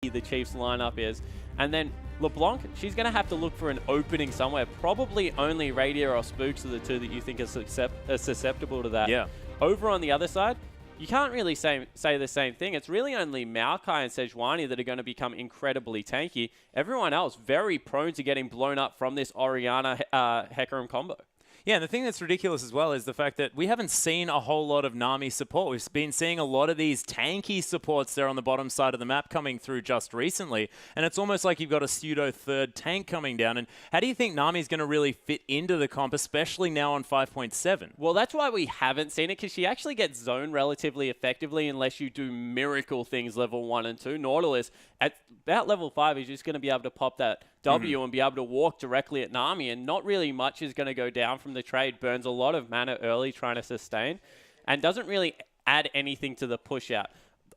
the Chiefs lineup is. And then LeBlanc, she's going to have to look for an opening somewhere. Probably only Radier or Spooks are the two that you think are susceptible to that. Yeah. Over on the other side, you can't really say the same thing. It's really only Maokai and Sejuani that are going to become incredibly tanky. Everyone else very prone to getting blown up from this Orianna Hecarim combo. Yeah, and the thing that's ridiculous as well is the fact that we haven't seen a whole lot of Nami support. We've been seeing a lot of these tanky supports there on the bottom side of the map coming through just recently, and it's almost like you've got a pseudo third tank coming down. And how do you think Nami's going to really fit into the comp, especially now on 5.7? Well, that's why we haven't seen it, because she actually gets zoned relatively effectively unless you do miracle things level 1 and 2. Nautilus, at about level 5, is just going to be able to pop that W and be able to walk directly at Nami, and not really much is going to go down from the trade. Burns a lot of mana early trying to sustain and doesn't really add anything to the push out.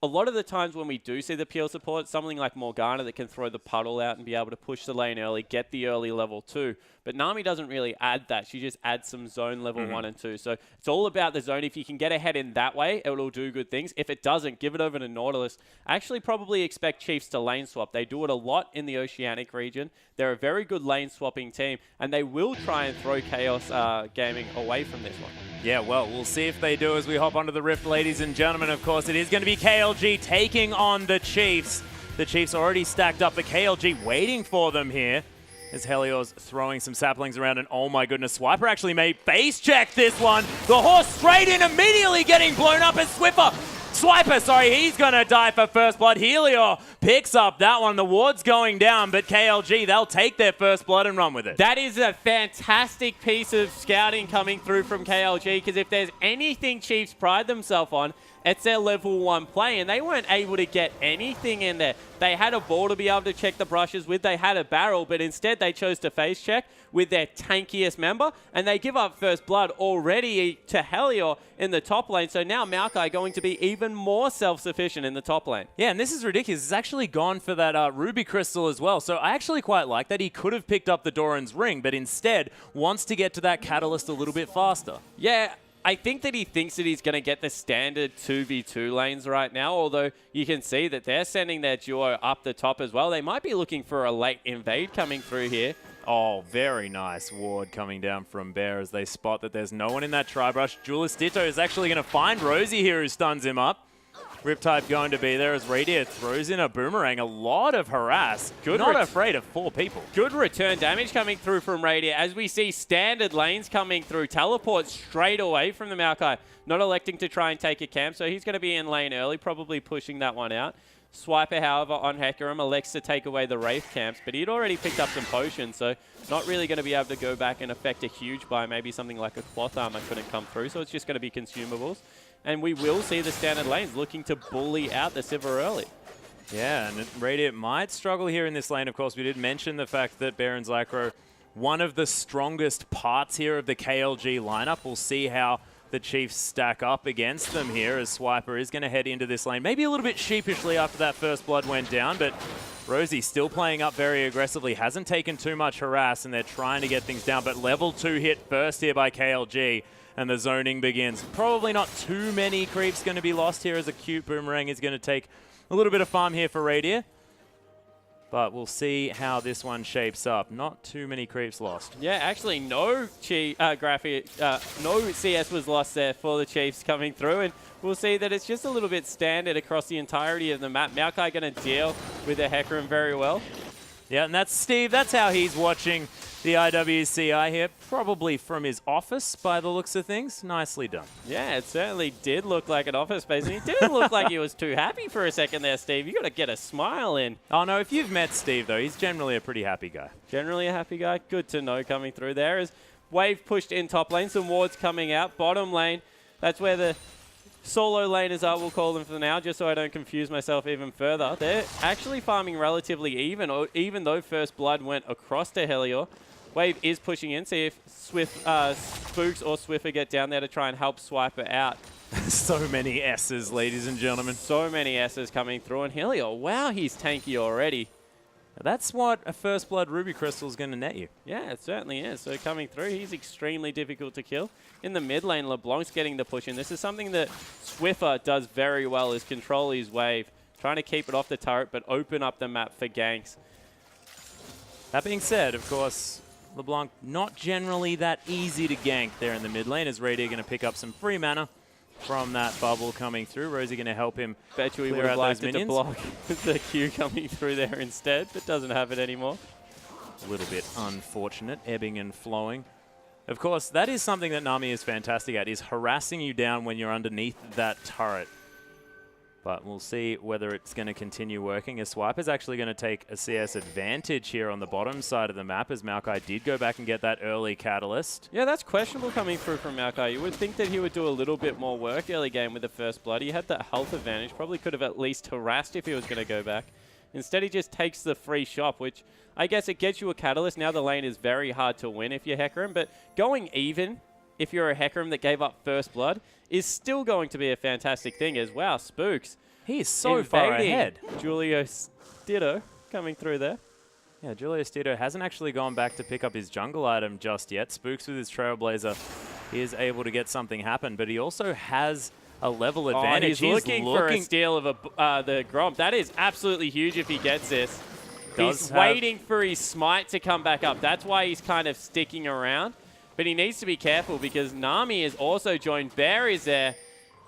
A lot of the times when we do see the peel support, something like Morgana that can throw the puddle out and be able to push the lane early, get the early level 2. But Nami doesn't really add that. She just adds some zone level 1 and 2. So it's all about the zone. If you can get ahead in that way, it will do good things. If it doesn't, give it over to Nautilus. I actually probably expect Chiefs to lane swap. They do it a lot in the Oceanic region. They're a very good lane swapping team, and they will try and throw Chaos Gaming away from this one. Yeah, well, we'll see if they do as we hop onto the Rift, ladies and gentlemen. Of course, it is going to be KLG taking on the Chiefs. The Chiefs already stacked up, the KLG waiting for them here. As Helios throwing some saplings around, and oh my goodness, Swiper actually made face check this one. The horse straight in, immediately getting blown up as Swiper, sorry, he's going to die for first blood. Helio picks up that one. The ward's going down, but KLG, they'll take their first blood and run with it. That is a fantastic piece of scouting coming through from KLG, because if there's anything Chiefs pride themselves on, it's their level 1 play, and they weren't able to get anything in there. They had a ball to be able to check the brushes with, they had a barrel, but instead they chose to face check with their tankiest member, and they give up first blood already to Helior in the top lane. So now Maokai going to be even more self-sufficient in the top lane. Yeah, and this is ridiculous. He's actually gone for that Ruby Crystal as well. So I actually quite like that. He could have picked up the Doran's Ring, but instead wants to get to that Catalyst a little bit faster. Yeah, I think that he thinks that he's going to get the standard 2v2 lanes right now, although you can see that they're sending their duo up the top as well. They might be looking for a late invade coming through here. Oh, very nice ward coming down from Bear as they spot that there's no one in that tri-brush. Julius Ditto is actually going to find Rosie here, who stuns him up. Riptide going to be there as Radier throws in a boomerang. A lot of harass. Not afraid of 4 people. Good return damage coming through from Radier as we see standard lanes coming through. Teleport straight away from the Maokai. Not electing to try and take a camp, so he's going to be in lane early, probably pushing that one out. Swiper, however, on Hecarim elects to take away the Wraith camps, but he'd already picked up some potions, so not really going to be able to go back and affect a huge buy. Maybe something like a cloth armor couldn't come through, so it's just going to be consumables. And we will see the standard lanes looking to bully out the Sivir early. Yeah, and Radiant might struggle here in this lane. Of course, we did mention the fact that Baron Zycro, one of the strongest parts here of the KLG lineup. We'll see how the Chiefs stack up against them here, as Swiper is going to head into this lane. Maybe a little bit sheepishly after that first blood went down, but Rosie still playing up very aggressively. Hasn't taken too much harass, and they're trying to get things down. But level 2 hit first here by KLG. And the zoning begins. Probably not too many creeps going to be lost here, as a cute boomerang is going to take a little bit of farm here for Radier. But we'll see how this one shapes up. Not too many creeps lost. Yeah, actually no no CS was lost there for the Chiefs coming through. And we'll see that it's just a little bit standard across the entirety of the map. Maokai going to deal with the Hecarim very well. Yeah, and that's Steve. That's how he's watching the IWCI here, probably from his office by the looks of things. Nicely done. Yeah, it certainly did look like an office space. And he didn't look like he was too happy for a second there, Steve. You got to get a smile in. Oh, no, if you've met Steve, though, he's generally a pretty happy guy. Generally a happy guy. Good to know coming through there. As Wave pushed in top lane, some wards coming out. Bottom lane, that's where the solo laners are, we'll call them for now, just so I don't confuse myself even further. They're actually farming relatively even though first blood went across to Helior. Wave is pushing in, see if Spooks or Swiffer get down there to try and help Swiper out. So many S's, ladies and gentlemen. So many S's coming through, and Helior, wow, he's tanky already. That's what a First Blood Ruby Crystal is going to net you. Yeah, it certainly is. So coming through, he's extremely difficult to kill. In the mid lane, LeBlanc's getting the push in. This is something that Swiffer does very well, is control his wave. trying to keep it off the turret, but open up the map for ganks. That being said, of course, LeBlanc not generally that easy to gank there in the mid lane, as Radier going to pick up some free mana from that bubble coming through. Rosie going to help him Bet you he clear would out have liked those it to minions. block the Q coming through there instead, but doesn't have it anymore. A little bit unfortunate, ebbing and flowing. Of course, that is something that Nami is fantastic at, is harassing you down when you're underneath that turret. But we'll see whether it's going to continue working, as Swiper's actually going to take a CS advantage here on the bottom side of the map, as Maokai did go back and get that early catalyst. Yeah, that's questionable coming through from Maokai. You would think that he would do a little bit more work early game with the first blood. He had that health advantage, probably could have at least harassed if he was going to go back. Instead, he just takes the free shop, which I guess it gets you a catalyst. Now the lane is very hard to win if you're Hecarim, but going even if you're a Hecarim that gave up first blood is still going to be a fantastic thing as wow, Spooks. He is so far ahead. Julio Stitto coming through there. Yeah, Julio Stitto hasn't actually gone back to pick up his jungle item just yet. Spooks with his Trailblazer is able to get something happen, but he also has a level advantage. He's looking for a steal of the Gromp. That is absolutely huge if he gets this. He's waiting for his smite to come back up. That's why he's kind of sticking around. But he needs to be careful because Nami is also joined. Bear is there.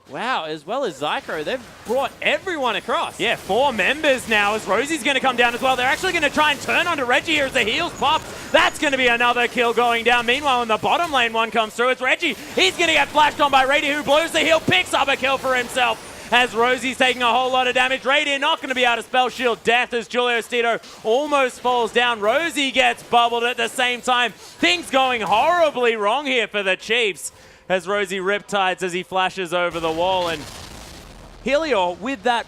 Wow, as well as Zycro, they've brought everyone across. Yeah, 4 members now as Rosie's going to come down as well. They're actually going to try and turn onto Reggie here as the heals pop. That's going to be another kill going down. Meanwhile, in the bottom lane, one comes through. It's Reggie. He's going to get flashed on by Radier, who blows the heal, picks up a kill for himself. As Rosie's taking a whole lot of damage. Radier not going to be able to spell shield death as Julio Stitto almost falls down. Rosie gets bubbled at the same time. Things going horribly wrong here for the Chiefs as Rosie riptides as he flashes over the wall. And Helior with that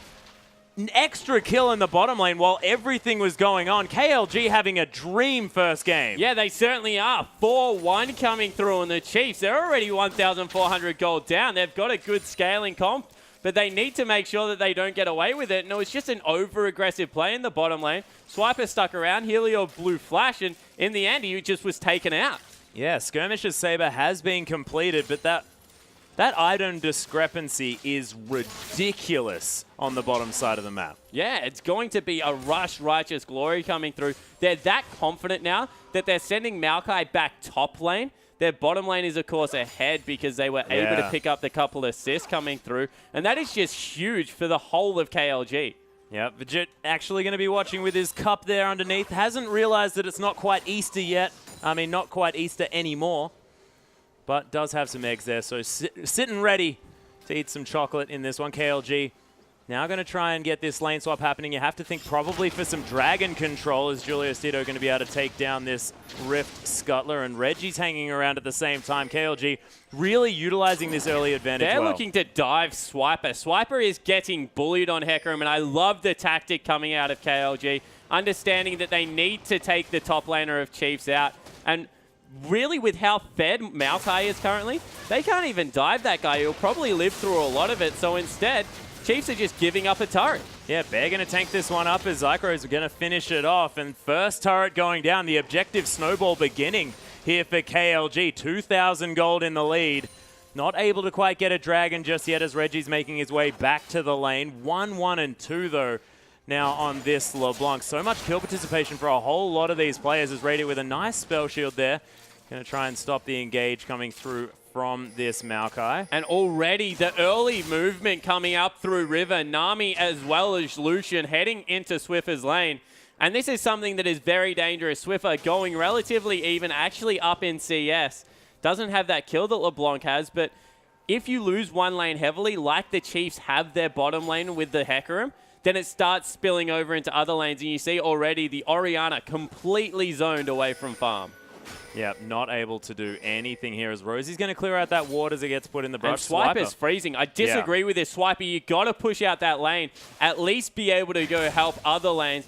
extra kill in the bottom lane while everything was going on. KLG having a dream first game. Yeah, they certainly are. 4-1 coming through on the Chiefs. They're already 1,400 gold down. They've got a good scaling comp, but they need to make sure that they don't get away with it. And it was just an over-aggressive play in the bottom lane. Swiper stuck around. Helior blew flash, and in the end, he just was taken out. Yeah, Skirmish's Saber has been completed, but that item discrepancy is ridiculous on the bottom side of the map. Yeah, it's going to be a rush Righteous Glory coming through. They're that confident now that they're sending Maokai back top lane. Their bottom lane is, of course, ahead because they were able to pick up the couple assists coming through. And that is just huge for the whole of KLG. Yeah, Vegit actually going to be watching with his cup there underneath. Hasn't realized that it's not quite Easter yet. I mean, not quite Easter anymore. But does have some eggs there, so sitting ready to eat some chocolate in this one. KLG now going to try and get this lane swap happening. You have to think probably for some dragon control as Julio Stitto going to be able to take down this Rift Scuttler, and Reggie's hanging around at the same time. KLG really utilizing this early advantage. They're looking to dive Swiper. Swiper is getting bullied on Hecarim, and I love the tactic coming out of KLG, understanding that they need to take the top laner of Chiefs out. And really, with how fed Maokai is currently, they can't even dive that guy. He'll probably live through a lot of it. So instead, Chiefs are just giving up a turret. Yeah, Bear going to tank this one up as Zycro is going to finish it off. And first turret going down, the objective snowball beginning here for KLG. 2,000 gold in the lead. Not able to quite get a dragon just yet as Reggie's making his way back to the lane. 1-1 and 2 though now on this LeBlanc. So much kill participation for a whole lot of these players as Radier with a nice spell shield there. Going to try and stop the engage coming through from this Maokai. And already the early movement coming up through River. Nami as well as Lucian heading into Swiffer's lane. And this is something that is very dangerous. Swiffer going relatively even, actually up in CS. Doesn't have that kill that LeBlanc has, but if you lose one lane heavily, like the Chiefs have their bottom lane with the Hecarim, then it starts spilling over into other lanes. And you see already the Orianna completely zoned away from farm. Yeah, not able to do anything here as Rosie's going to clear out that ward as it gets put in the brush. And Swiper's freezing. I disagree with this. Swiper, you got to push out that lane. At least be able to go help other lanes.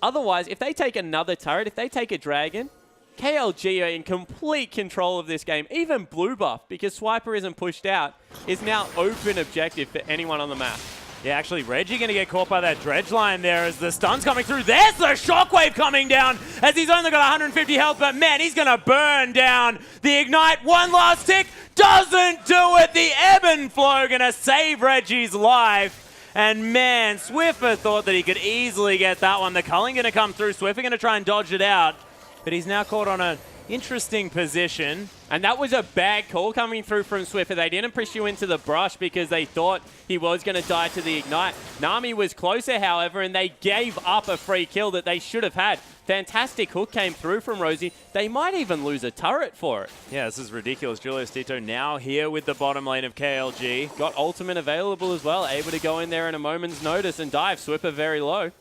Otherwise, if they take another turret, if they take a dragon, KLG are in complete control of this game. Even blue buff, because Swiper isn't pushed out, is now open objective for anyone on the map. Yeah, actually, Reggie going to get caught by that dredge line there as the stun's coming through. There's the shockwave coming down as he's only got 150 health, but man, he's going to burn down the ignite. One last tick, doesn't do it. The ebb and flow going to save Reggie's life And man, Swiffer thought that he could easily get that one. The culling going to come through. Swiffer going to try and dodge it out. But he's now caught on an interesting position. And that was a bad call coming through from Swiffer. They didn't push you into the brush because they thought he was going to die to the Ignite. Nami was closer, however, and they gave up a free kill that they should have had. Fantastic hook came through from Rosie. They might even lose a turret for it. Yeah, this is ridiculous. Julius Tito now here with the bottom lane of KLG. Got ultimate available as well, able to go in there in a moment's notice and dive. Swiffer very low.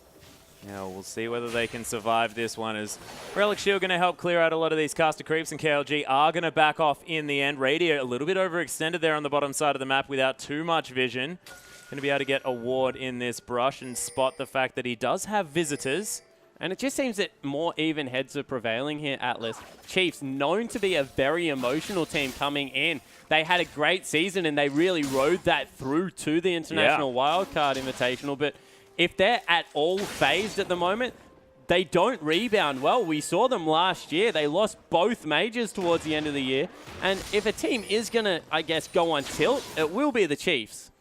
Yeah, we'll see whether they can survive this one, as Relic Shield going to help clear out a lot of these caster creeps, and KLG are going to back off in the end. Radio a little bit overextended there on the bottom side of the map without too much vision. Going to be able to get a ward in this brush and spot the fact that he does have visitors. And it just seems that more even heads are prevailing here, Atlas. Chiefs, known to be a very emotional team coming in. They had a great season and they really rode that through to the International Wildcard Invitational, but if they're at all phased at the moment, they don't rebound well. We saw them last year. They lost both majors towards the end of the year. And if a team is going to, I guess, go on tilt, it will be the Chiefs.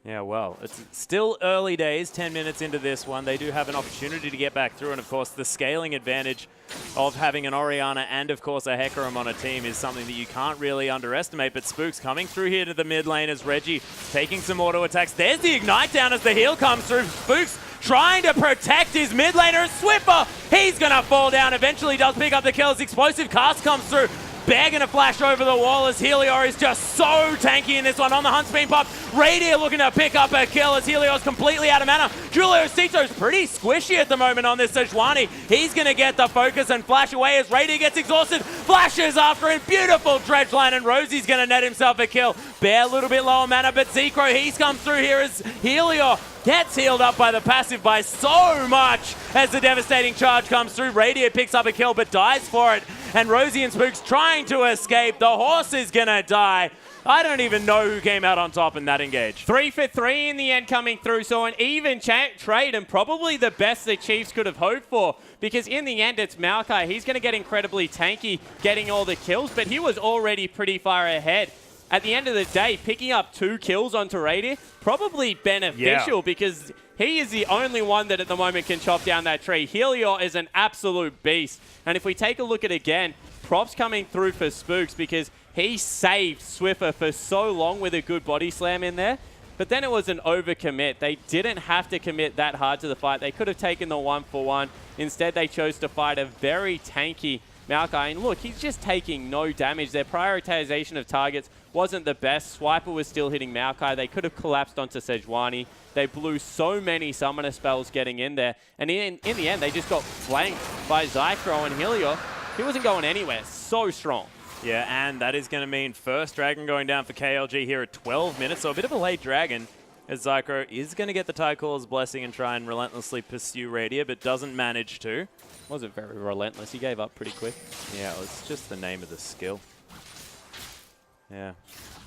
Yeah, well, it's still early days, 10 minutes into this one. They do have an opportunity to get back through, and of course the scaling advantage of having an Orianna and of course a Hecarim on a team is something that you can't really underestimate. But Spooks coming through here to the mid lane as Reggie taking some auto attacks. There's the Ignite down as the heal comes through. Spooks trying to protect his mid laner. Swiffer, he's going to fall down. Eventually does pick up the kills. Explosive Cast comes through. Bear going to flash over the wall as Helios is just so tanky in this one. On the Hunt Speed Pop, Radiant looking to pick up a kill as Helios completely out of mana. Julius Tito's pretty squishy at the moment on this Sejuani. He's going to get the focus and flash away as Radiant gets exhausted. Flashes after him. Beautiful dredge line, and Rosie's going to net himself a kill. Bear a little bit low on mana, but Zekro, he's come through here as Helios gets healed up by the passive by so much as the devastating charge comes through. Radiant picks up a kill but dies for it. And Rosie and Spooks trying to escape. The horse is going to die. I don't even know who came out on top in that engage. 3 for 3 in the end coming through. So an even trade and probably the best the Chiefs could have hoped for. Because in the end, it's Maokai. He's going to get incredibly tanky getting all the kills, but he was already pretty far ahead. At the end of the day, picking up 2 kills onto Radiant, probably beneficial because he is the only one that at the moment can chop down that tree. Helios is an absolute beast. And if we take a look at it again, props coming through for Spooks because he saved Swiffer for so long with a good body slam in there. But then it was an overcommit. They didn't have to commit that hard to the fight. They could have taken the 1-for-1. Instead, they chose to fight a very tanky Maokai. And look, he's just taking no damage. Their prioritization of targets wasn't the best. Swiper was still hitting Maokai. They could have collapsed onto Sejuani. They blew so many summoner spells getting in there. And in the end, they just got flanked by Zycro and Helios. He wasn't going anywhere. So strong. Yeah, and that is going to mean first Dragon going down for KLG here at 12 minutes. So a bit of a late Dragon as Zycro is going to get the Tycaller's Blessing and try and relentlessly pursue Radia, but doesn't manage to. Wasn't very relentless. He gave up pretty quick. Yeah, it was just the name of the skill. Yeah,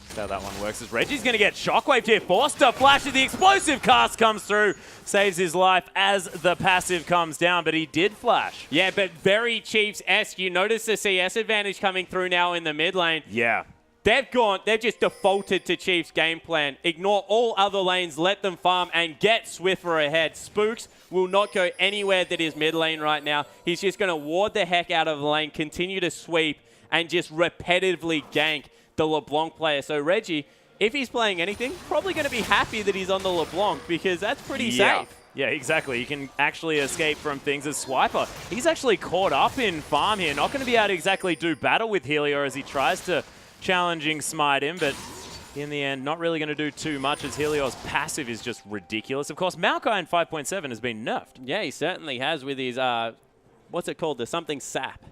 that's how that one works. As Reggie's going to get shockwaved here. Forced to flash as the explosive cast comes through. Saves his life as the passive comes down, but he did flash. Yeah, but very Chiefs-esque. You notice the CS advantage coming through now in the mid lane. Yeah. They've just defaulted to Chiefs' game plan. Ignore all other lanes, let them farm, and get Swiffer ahead. Spooks will not go anywhere that is mid lane right now. He's just going to ward the heck out of the lane, continue to sweep, and just repetitively gank the LeBlanc player. So Reggie, if he's playing anything, probably going to be happy that he's on the LeBlanc because that's pretty safe. Yeah, exactly. You can actually escape from things as Swiper. He's actually caught up in farm here. Not going to be able to exactly do battle with Helio as he tries to challenging smite him, but in the end, not really going to do too much as Helios' passive is just ridiculous. Of course, Maokai in 5.7 has been nerfed. Yeah, he certainly has with his, what's it called? The something sap.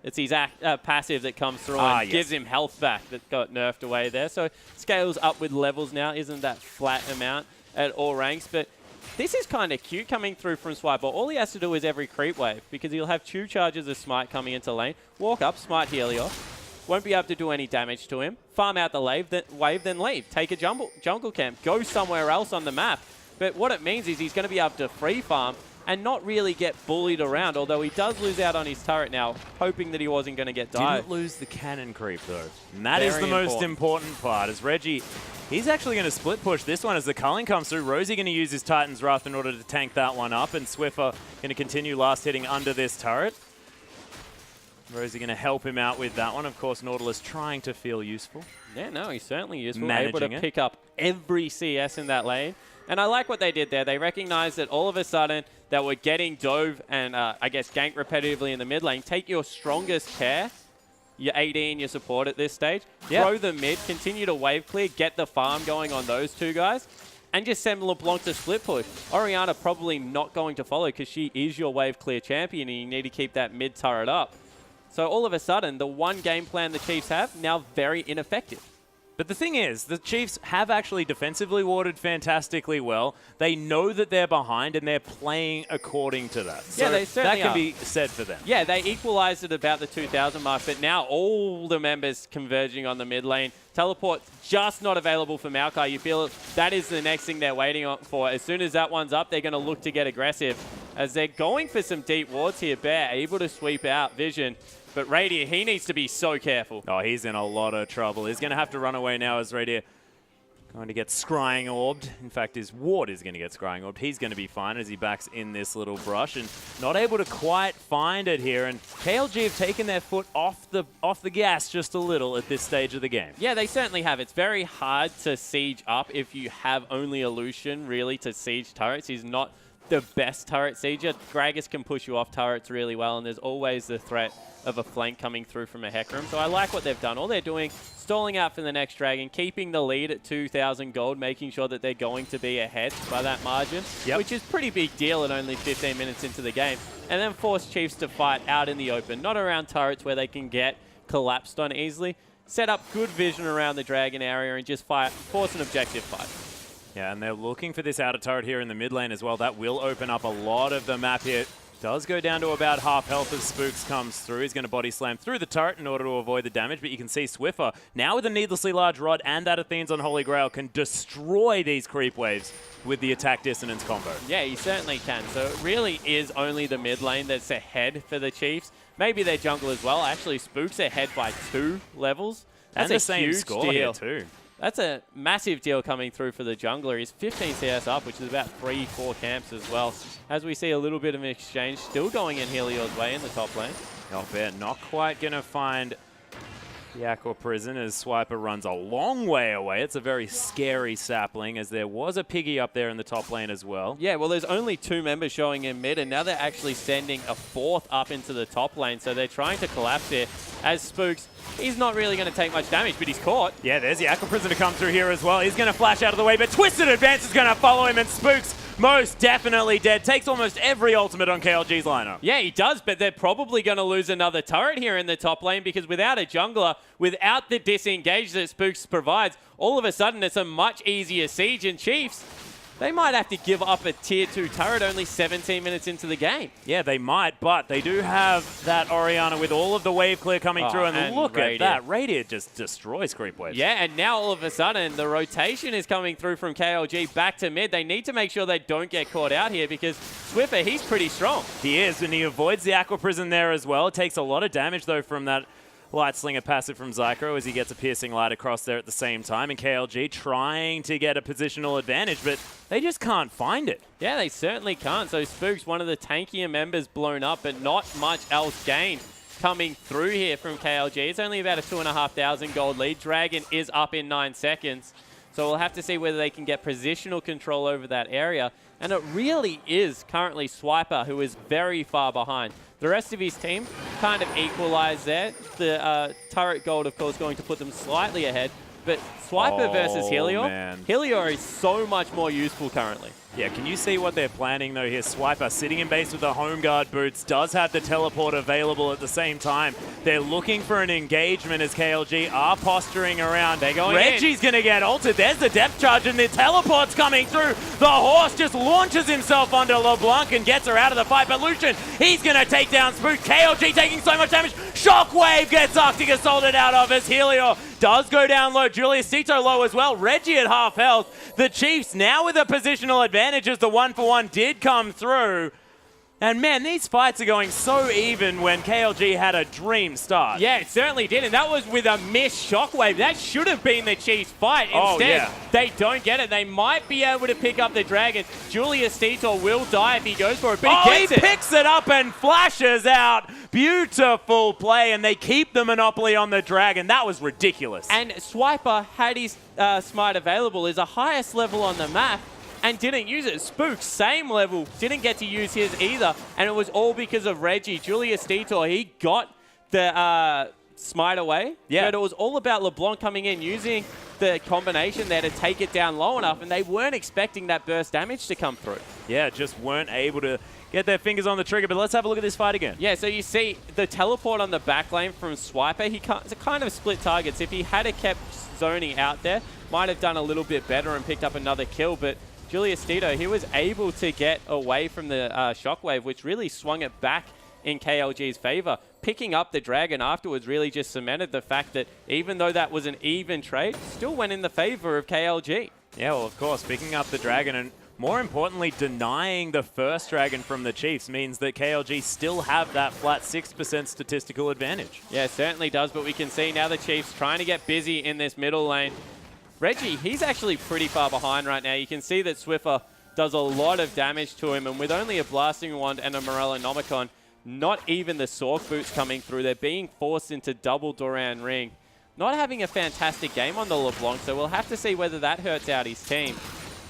It's his passive that comes through and gives him health back that got nerfed away there. So scales up with levels now. Isn't that flat amount at all ranks? But this is kind of cute coming through from Swiper. All he has to do is every creep wave because he'll have 2 charges of smite coming into lane. Walk up, smite Helios. Won't be able to do any damage to him. Farm out the wave, then leave. Take a jungle camp. Go somewhere else on the map. But what it means is he's going to be able to free farm and not really get bullied around, although he does lose out on his turret now, hoping that he wasn't going to get dived. Didn't lose the cannon creep, though. And that is the most important part, as Reggie He's actually going to split push this one as the culling comes through. Rosie going to use his Titan's Wrath in order to tank that one up, and Swiffer going to continue last hitting under this turret. Rosie going to help him out with that one. Of course, Nautilus trying to feel useful. Yeah, no, he's certainly useful. Managing able to pick up every CS in that lane. And I like what they did there. They recognized that all of a sudden that we're getting dove and, I guess, gank repetitively in the mid lane. Take your strongest pair, your AD and your support at this stage. Throw the mid, continue to wave clear, get the farm going on those two guys, and just send LeBlanc to split push. Orianna probably not going to follow because she is your wave clear champion and you need to keep that mid turret up. So all of a sudden, the one game plan the Chiefs have, now very ineffective. But the thing is, the Chiefs have actually defensively warded fantastically well. They know that they're behind, and they're playing according to that. So yeah, they certainly that can be said for them. Yeah, they equalized at about the 2,000 mark, but now all the members converging on the mid lane. Teleport just not available for Maokai. You feel that is the next thing they're waiting on for. As soon as that one's up, they're going to look to get aggressive. As they're going for some deep wards here, Bear able to sweep out Vision. But Radier, he needs to be so careful. Oh, he's in a lot of trouble. He's going to have to run away now as Radier going to get scrying orbed. In fact, his ward is going to get scrying orbed. He's going to be fine as he backs in this little brush and not able to quite find it here. And KLG have taken their foot off the gas just a little at this stage of the game. Yeah, they certainly have. It's very hard to siege up if you have only Illusion really to siege turrets. He's not the best turret sieger. Gragas can push you off turrets really well, and there's always the threat of a flank coming through from a Hecarim. So I like what they've done. All they're doing, stalling out for the next dragon, keeping the lead at 2,000 gold, making sure that they're going to be ahead by that margin, which is pretty big deal at only 15 minutes into the game. And then force Chiefs to fight out in the open, not around turrets where they can get collapsed on easily. Set up good vision around the dragon area and just force an objective fight. Yeah, and they're looking for this outer turret here in the mid lane as well. That will open up a lot of the map here. Does go down to about half health as Spooks comes through. He's going to body slam through the turret in order to avoid the damage, but you can see Swiffer, now with a needlessly large rod and that Athene's on Holy Grail, can destroy these creep waves with the attack dissonance combo. Yeah, he certainly can. So it really is only the mid lane that's ahead for the Chiefs. Maybe their jungle as well. Actually, Spooks ahead by 2 levels. That's and the a same huge score deal. here too. That's a massive deal coming through for the jungler. He's 15 CS up, which is about 3-4 camps as well. As we see a little bit of an exchange still going in Helios' way in the top lane. Not bad. Not quite going to find the Aqua Prison as Swiper runs a long way away. It's a very scary sapling as there was a piggy up there in the top lane as well. Yeah, well, there's only 2 members showing in mid, and now they're actually sending a 4th up into the top lane. So they're trying to collapse it as Spooks. He's not really going to take much damage, but he's caught. Yeah, there's the Aqua Prison to come through here as well. He's going to flash out of the way, but Twisted Advance is going to follow him, and Spooks most definitely dead. Takes almost every ultimate on KLG's lineup. Yeah, he does, but they're probably going to lose another turret here in the top lane because without a jungler, without the disengage that Spooks provides, all of a sudden it's a much easier siege, and Chiefs, they might have to give up a tier 2 turret only 17 minutes into the game. Yeah, they might, but they do have that Orianna with all of the wave clear coming through, and look Radier. at that. Radier just destroys creep waves. Yeah, and now all of a sudden the rotation is coming through from KLG back to mid. They need to make sure they don't get caught out here because Swiffer, he's pretty strong. He is, and he avoids the Aqua Prison there as well. It takes a lot of damage, though, from that Light Slinger passive from Zycro as he gets a piercing light across there at the same time, and KLG trying to get a positional advantage, but they just can't find it. Yeah, they certainly can't. So Spooks, one of the tankier members, blown up, but not much else gained coming through here from KLG. It's only about a 2,500 gold lead. Dragon is up in 9 seconds. So we'll have to see whether they can get positional control over that area. And it really is currently Swiper who is very far behind. The rest of his team kind of equalized there. The turret gold, of course, going to put them slightly ahead. But Swiper versus Helior, man. Helior is so much more useful currently. Yeah, can you see what they're planning, though, here? Swiper sitting in base with the home guard boots, does have the teleport available at the same time. They're looking for an engagement as KLG are posturing around. They're going Reggie's going to get ulted. There's the depth charge, and the teleport's coming through. The horse just launches himself onto LeBlanc and gets her out of the fight. But Lucian, he's going to take down Spook. KLG taking so much damage. Shockwave gets Arctic assaulted out of as Helior does go down low. Julius Cito low as well. Reggie at half health. The Chiefs now with a positional advantage as the 1-for-1 did come through. And man, these fights are going so even when KLG had a dream start. Yeah, it certainly did, and that was with a missed shockwave. That should have been the Chiefs' fight. Instead, they don't get it. They might be able to pick up the Dragon. Julius Titor will die if he goes for it, but he picks it up and flashes out. Beautiful play, and they keep the monopoly on the Dragon. That was ridiculous. And Swiper had his smite available as the highest level on the map, and didn't use it. Spook, same level, didn't get to use his either, and it was all because of Reggie. Julius Titor, he got the smite away, but it was all about LeBlanc coming in, using the combination there to take it down low enough, and they weren't expecting that burst damage to come through. Yeah, just weren't able to get their fingers on the trigger, but let's have a look at this fight again. Yeah, so you see the teleport on the back lane from Swiper, he kind of split targets. If he had kept zoning out there, might have done a little bit better and picked up another kill, but Julius Titor, he was able to get away from the shockwave, which really swung it back in KLG's favor. Picking up the Dragon afterwards really just cemented the fact that even though that was an even trade, still went in the favor of KLG. Yeah, well, of course, picking up the Dragon and more importantly, denying the first Dragon from the Chiefs means that KLG still have that flat 6% statistical advantage. Yeah, it certainly does, but we can see now the Chiefs trying to get busy in this middle lane. Reggie, he's actually pretty far behind right now. You can see that Swiffer does a lot of damage to him, and with only a Blasting Wand and a Morellonomicon, not even the Sork Boots coming through. They're being forced into double Doran Ring. Not having a fantastic game on the LeBlanc, so we'll have to see whether that hurts out his team.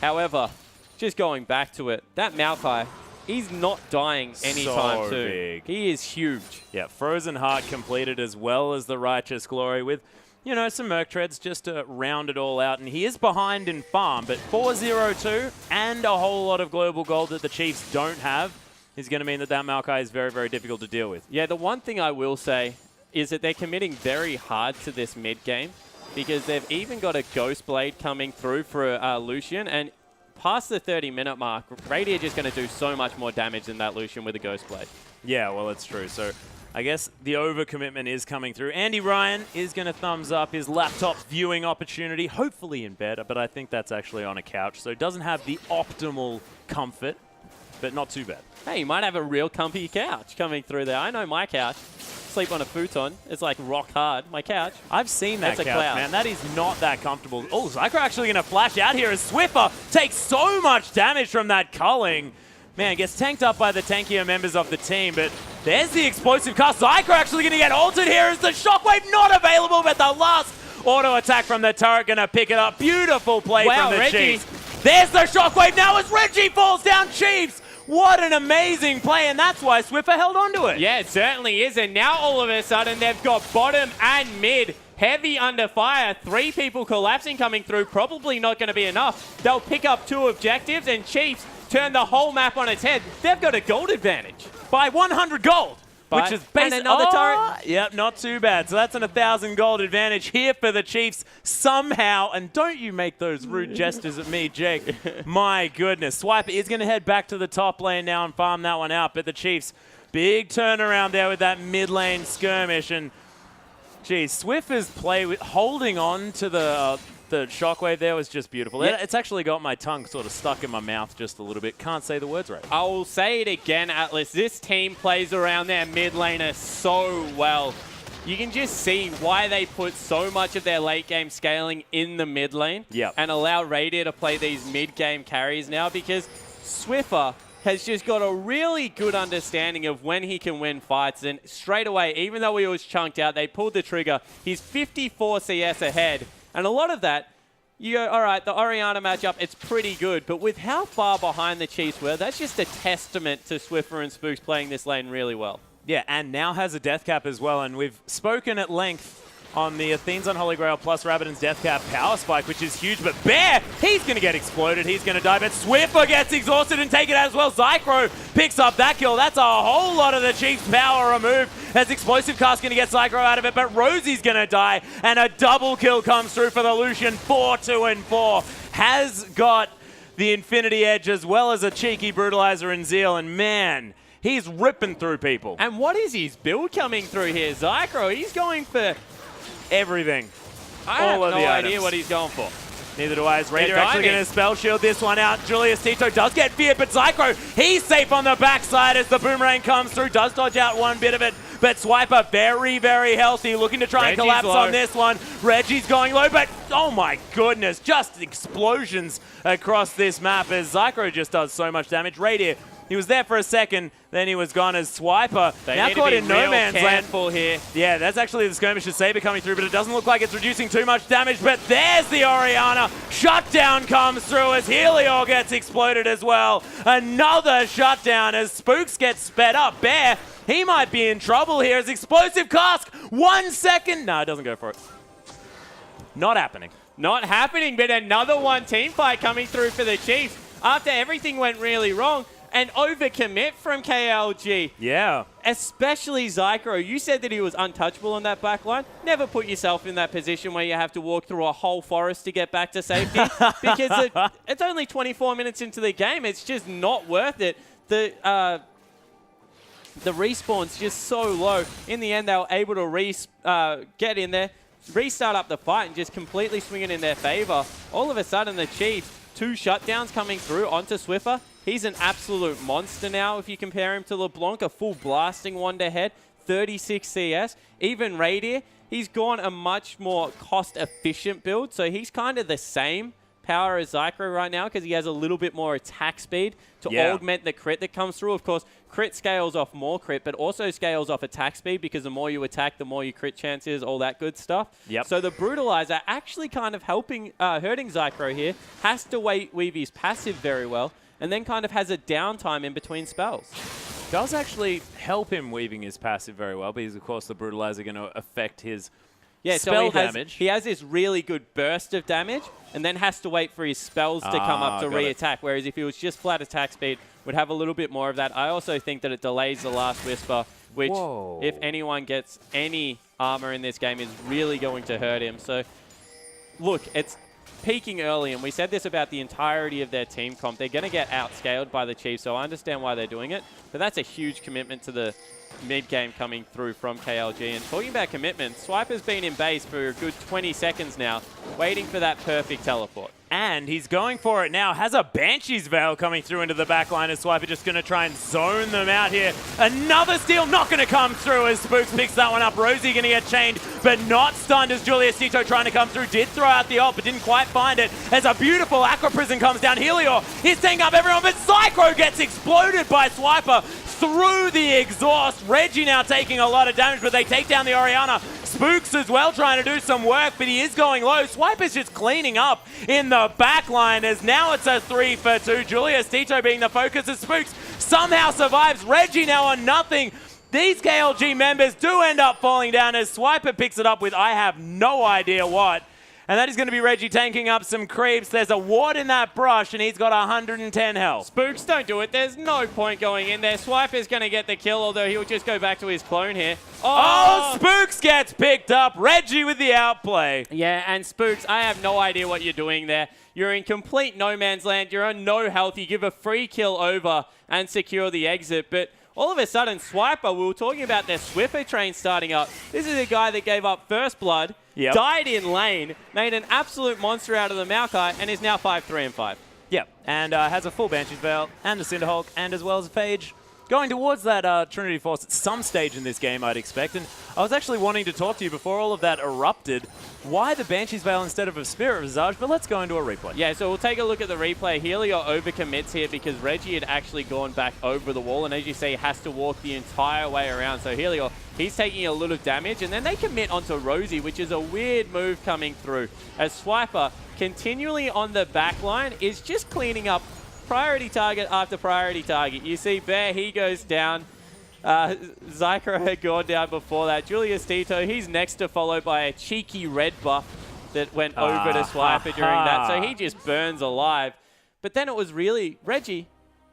However, just going back to it, that Maokai, he's not dying anytime soon. Big. He is huge. Yeah, Frozen Heart completed as well as the Righteous Glory with, you know, some Merc Treads just to round it all out. And he is behind in farm, but 4-0-2 and a whole lot of global gold that the Chiefs don't have is going to mean that Maokai is very, very difficult to deal with. Yeah, the one thing I will say is that they're committing very hard to this mid game because they've even got a Ghost Blade coming through for Lucian, and past the 30-minute mark, Radiant just going to do so much more damage than that Lucian with a Ghost Blade. Yeah, well, it's true. So I guess the overcommitment is coming through. Andy Ryan is going to thumbs up his laptop viewing opportunity, hopefully in bed, but I think that's actually on a couch, so it doesn't have the optimal comfort, but not too bad. Hey, you might have a real comfy couch coming through there. I know my couch. Sleep on a futon. It's like rock hard. My couch. I've seen that couch, cloud. man. That is not that comfortable. Oh, Zycro actually going to flash out here as Swiffer takes so much damage from that culling. Man, gets tanked up by the tankier members of the team, but there's the explosive cast. Zycro actually going to get altered here as the shockwave not available, but the last auto attack from the turret going to pick it up. Beautiful play from the Chiefs. There's the shockwave now as Reggie falls down. Chiefs, what an amazing play, and that's why Swiffer held on to it. Yeah, it certainly is, and now all of a sudden they've got bottom and mid heavy under fire. 3 people collapsing coming through, probably not going to be enough. They'll pick up 2 objectives, and Chiefs turn the whole map on its head. They've got a gold advantage. By 100 gold. Which is basically another turret. Yep, not too bad. So that's an 1,000 gold advantage here for the Chiefs somehow. And don't you make those rude gestures at me, Jake. My goodness. Swiper is going to head back to the top lane now and farm that one out. But the Chiefs, big turnaround there with that mid lane skirmish. And, geez, Swiffer's play with holding on to the shockwave there was just beautiful. Yeah. It's actually got my tongue sort of stuck in my mouth just a little bit. Can't say the words right. I will say it again, Atlas. This team plays around their mid laner so well. You can just see why they put so much of their late game scaling in the mid lane and allow Radiant to play these mid game carries now, because Swiffer has just got a really good understanding of when he can win fights. And straight away, even though he was chunked out, they pulled the trigger. He's 54 CS ahead. And a lot of that, you go, all right, the Orianna matchup, it's pretty good. But with how far behind the Chiefs were, that's just a testament to Swiffer and Spooks playing this lane really well. Yeah, and now has a death cap as well. And we've spoken at length on the Athene's Unholy Grail plus Rabbidan's death cap power spike, which is huge. But Bear, he's going to get exploded. He's going to die. But Swiffer gets exhausted and take it out as well. Zycro picks up that kill. That's a whole lot of the Chiefs' power removed, as Explosive Cast going to get Zycro out of it. But Rosie's going to die. And a double kill comes through for the Lucian. 4-2-4. Has got the Infinity Edge as well as a cheeky Brutalizer and Zeal. And man, he's ripping through people. And what is his build coming through here? Zycro, he's going for everything. I have no idea what he's going for. Neither do I. Is Raider They're actually diving. going to spell shield this one out? Julius Tito does get feared, but Zycro, he's safe on the backside as the boomerang comes through. Does dodge out one bit of it, but Swiper very, very healthy, looking to try and Reggie's collapse low. on this one. Reggie's going low, but oh my goodness, just explosions across this map as Zycro just does so much damage. Raider, he was there for a second, then he was gone as Swiper. They Now need caught to be in no real man's land. careful here. Yeah, that's actually the skirmisher Saber coming through, but it doesn't look like it's reducing too much damage. But there's the Orianna. Shutdown comes through as Helior gets exploded as well. Another shutdown as Spooks gets sped up. Bear, he might be in trouble here as Explosive Cask. 1 second. No, it doesn't go for it. Not happening. Not happening, but another one team fight coming through for the Chiefs after everything went really wrong. An overcommit from KLG. Yeah. Especially Zycro. You said that he was untouchable on that back line. Never put yourself in that position where you have to walk through a whole forest to get back to safety because it's only 24 minutes into the game. It's just not worth it. The respawn's just so low. In the end, they were able to get in there, restart up the fight, and just completely swing it in their favor. All of a sudden, the Chiefs, 2 shutdowns coming through onto Swiffer. He's an absolute monster now if you compare him to LeBlanc, a full blasting one to head, 36 CS. Even Radier, he's gone a much more cost-efficient build, so he's kind of the same power as Zycro right now because he has a little bit more attack speed to augment the crit that comes through. Of course, crit scales off more crit, but also scales off attack speed because the more you attack, the more your crit chances, all that good stuff. Yep. So the Brutalizer actually kind of hurting Zycro here, has to weave his passive very well, and then kind of has a downtime in between spells. Does actually help him weaving his passive very well because, of course, the Brutalizer going to affect his spell damage. He has this really good burst of damage and then has to wait for his spells to come up to re-attack, whereas if he was just flat attack speed, would have a little bit more of that. I also think that it delays the last Whisper, which, if anyone gets any armor in this game, is really going to hurt him. So, look, it's peaking early, and we said this about the entirety of their team comp. They're going to get outscaled by the Chiefs, so I understand why they're doing it, but that's a huge commitment to the mid-game coming through from KLG. And talking about commitment, Swiper's been in base for a good 20 seconds now, waiting for that perfect teleport. And he's going for it now. Has a Banshee's Veil coming through into the back line as Swiper just going to try and zone them out here. Another steal not going to come through as Spooks picks that one up. Rosie going to get chained, but not stunned as Julius Tito trying to come through. Did throw out the ult, but didn't quite find it. As a beautiful Aqua Prison comes down. Helior, he's taking up everyone, but Zycro gets exploded by Swiper through the exhaust. Reggie now taking a lot of damage, but they take down the Orianna. Spooks as well trying to do some work, but he is going low. Swiper's just cleaning up in the back line as now it's a 3-for-2. Julius Tito being the focus as Spooks somehow survives. Reggie now on nothing. These KLG members do end up falling down as Swiper picks it up with I have no idea what. And that is going to be Reggie tanking up some creeps. There's a ward in that brush, and he's got 110 health. Spooks, don't do it. There's no point going in there. Swiper's going to get the kill, although he'll just go back to his clone here. Oh, Spooks gets picked up. Reggie with the outplay. Yeah, and Spooks, I have no idea what you're doing there. You're in complete no man's land. You're on no health. You give a free kill over and secure the exit, but all of a sudden, Swiper, we were talking about their Swiffer train starting up. This is a guy that gave up first blood, died in lane, made an absolute monster out of the Maokai, and is now 5-3-5. Yep, and has a full Banshee's Veil and a Cinderhulk, and as well as a Phage. Going towards that Trinity Force at some stage in this game, I'd expect. And I was actually wanting to talk to you before all of that erupted. Why the Banshee's Veil instead of a Spirit Visage? But let's go into a replay. Yeah, so we'll take a look at the replay. Helior overcommits here because Reggie had actually gone back over the wall. And as you see, he has to walk the entire way around. So Helior, he's taking a little damage. And then they commit onto Rosie, which is a weird move coming through. As Swiper, continually on the back line, is just cleaning up priority target after priority target. You see Bear, he goes down. Zycro had gone down before that. Julius Tito, he's next to followed by a cheeky red buff that went over to Swiper during that. So he just burns alive. But then it was really Reggie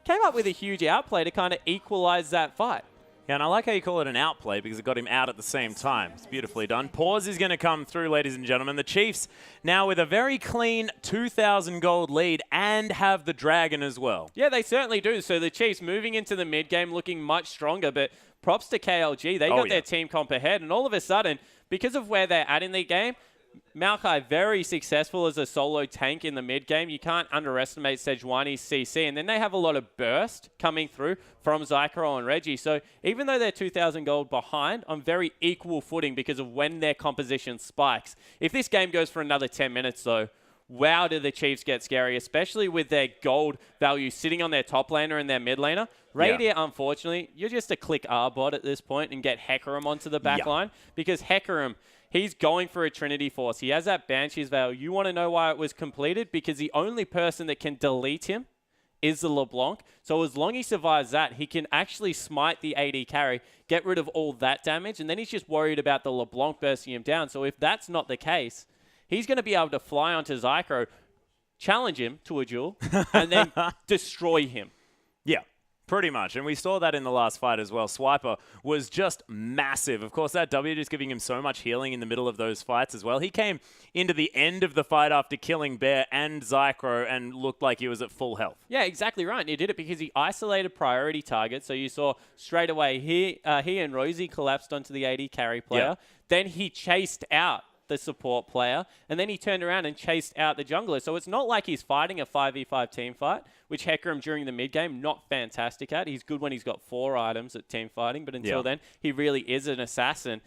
came up with a huge outplay to kind of equalize that fight. Yeah, and I like how you call it an outplay because it got him out at the same time. It's beautifully done. Pause is going to come through, ladies and gentlemen. The Chiefs now with a very clean 2,000 gold lead and have the Dragon as well. Yeah, they certainly do. So the Chiefs moving into the mid-game looking much stronger, but props to KLG. They got their team comp ahead, and all of a sudden, because of where they're at in the game, Maokai very successful as a solo tank in the mid game. You can't underestimate Sejuani's CC. And then they have a lot of burst coming through from Zycro and Reggie. So even though they're 2,000 gold behind, on very equal footing because of when their composition spikes. If this game goes for another 10 minutes, though, wow, do the Chiefs get scary, especially with their gold value sitting on their top laner and their mid laner. Radiant, unfortunately, you're just a click R bot at this point and get Hecarim onto the back line because Hecarim, he's going for a Trinity Force. He has that Banshee's Veil. You want to know why it was completed? Because the only person that can delete him is the LeBlanc. So as long as he survives that, he can actually smite the AD carry, get rid of all that damage, and then he's just worried about the LeBlanc bursting him down. So if that's not the case, he's going to be able to fly onto Zycro, challenge him to a duel, and then destroy him. Yeah. Pretty much, and we saw that in the last fight as well. Swiper was just massive. Of course, that W just giving him so much healing in the middle of those fights as well. He came into the end of the fight after killing Bear and Zycro and looked like he was at full health. Yeah, exactly right. And he did it because he isolated priority targets. So you saw straight away he and Rosie collapsed onto the AD carry player. Yeah. Then he chased out the support player, and then he turned around and chased out the jungler. So it's not like he's fighting a 5v5 team fight, which Hecarim during the mid game, not fantastic at. He's good when he's got 4 items at team fighting, but until then, he really is an assassin.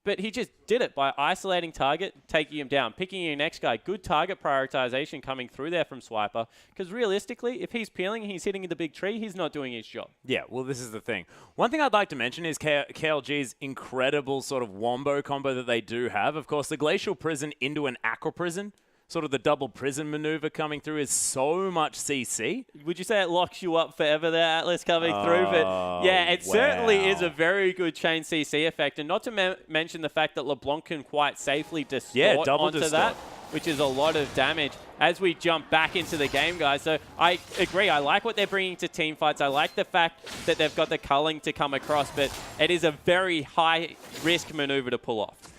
But he just did it by isolating target, taking him down, picking your next guy. Good target prioritization coming through there from Swiper. Because realistically, if he's peeling and he's hitting the big tree, he's not doing his job. Yeah, well, this is the thing. One thing I'd like to mention is KLG's incredible sort of wombo combo that they do have. Of course, the Glacial Prison into an Aqua Prison, sort of the double prison maneuver coming through, is so much CC. Would you say it locks you up forever there, Atlas, coming through? But yeah, it certainly is a very good chain CC effect. And not to mention the fact that LeBlanc can quite safely distort onto that, which is a lot of damage as we jump back into the game, guys. So I agree. I like what they're bringing to team fights. I like the fact that they've got the culling to come across, but it is a very high-risk maneuver to pull off.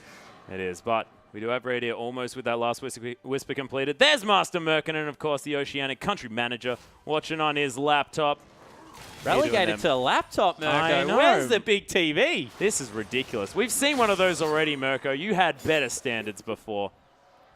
It is, but we do have Radio almost with that last whisper completed. There's Master Merkin and, of course, the Oceanic Country Manager watching on his laptop. Relegated to a laptop, Mirko. Where's the big TV? This is ridiculous. We've seen one of those already, Mirko. You had better standards before.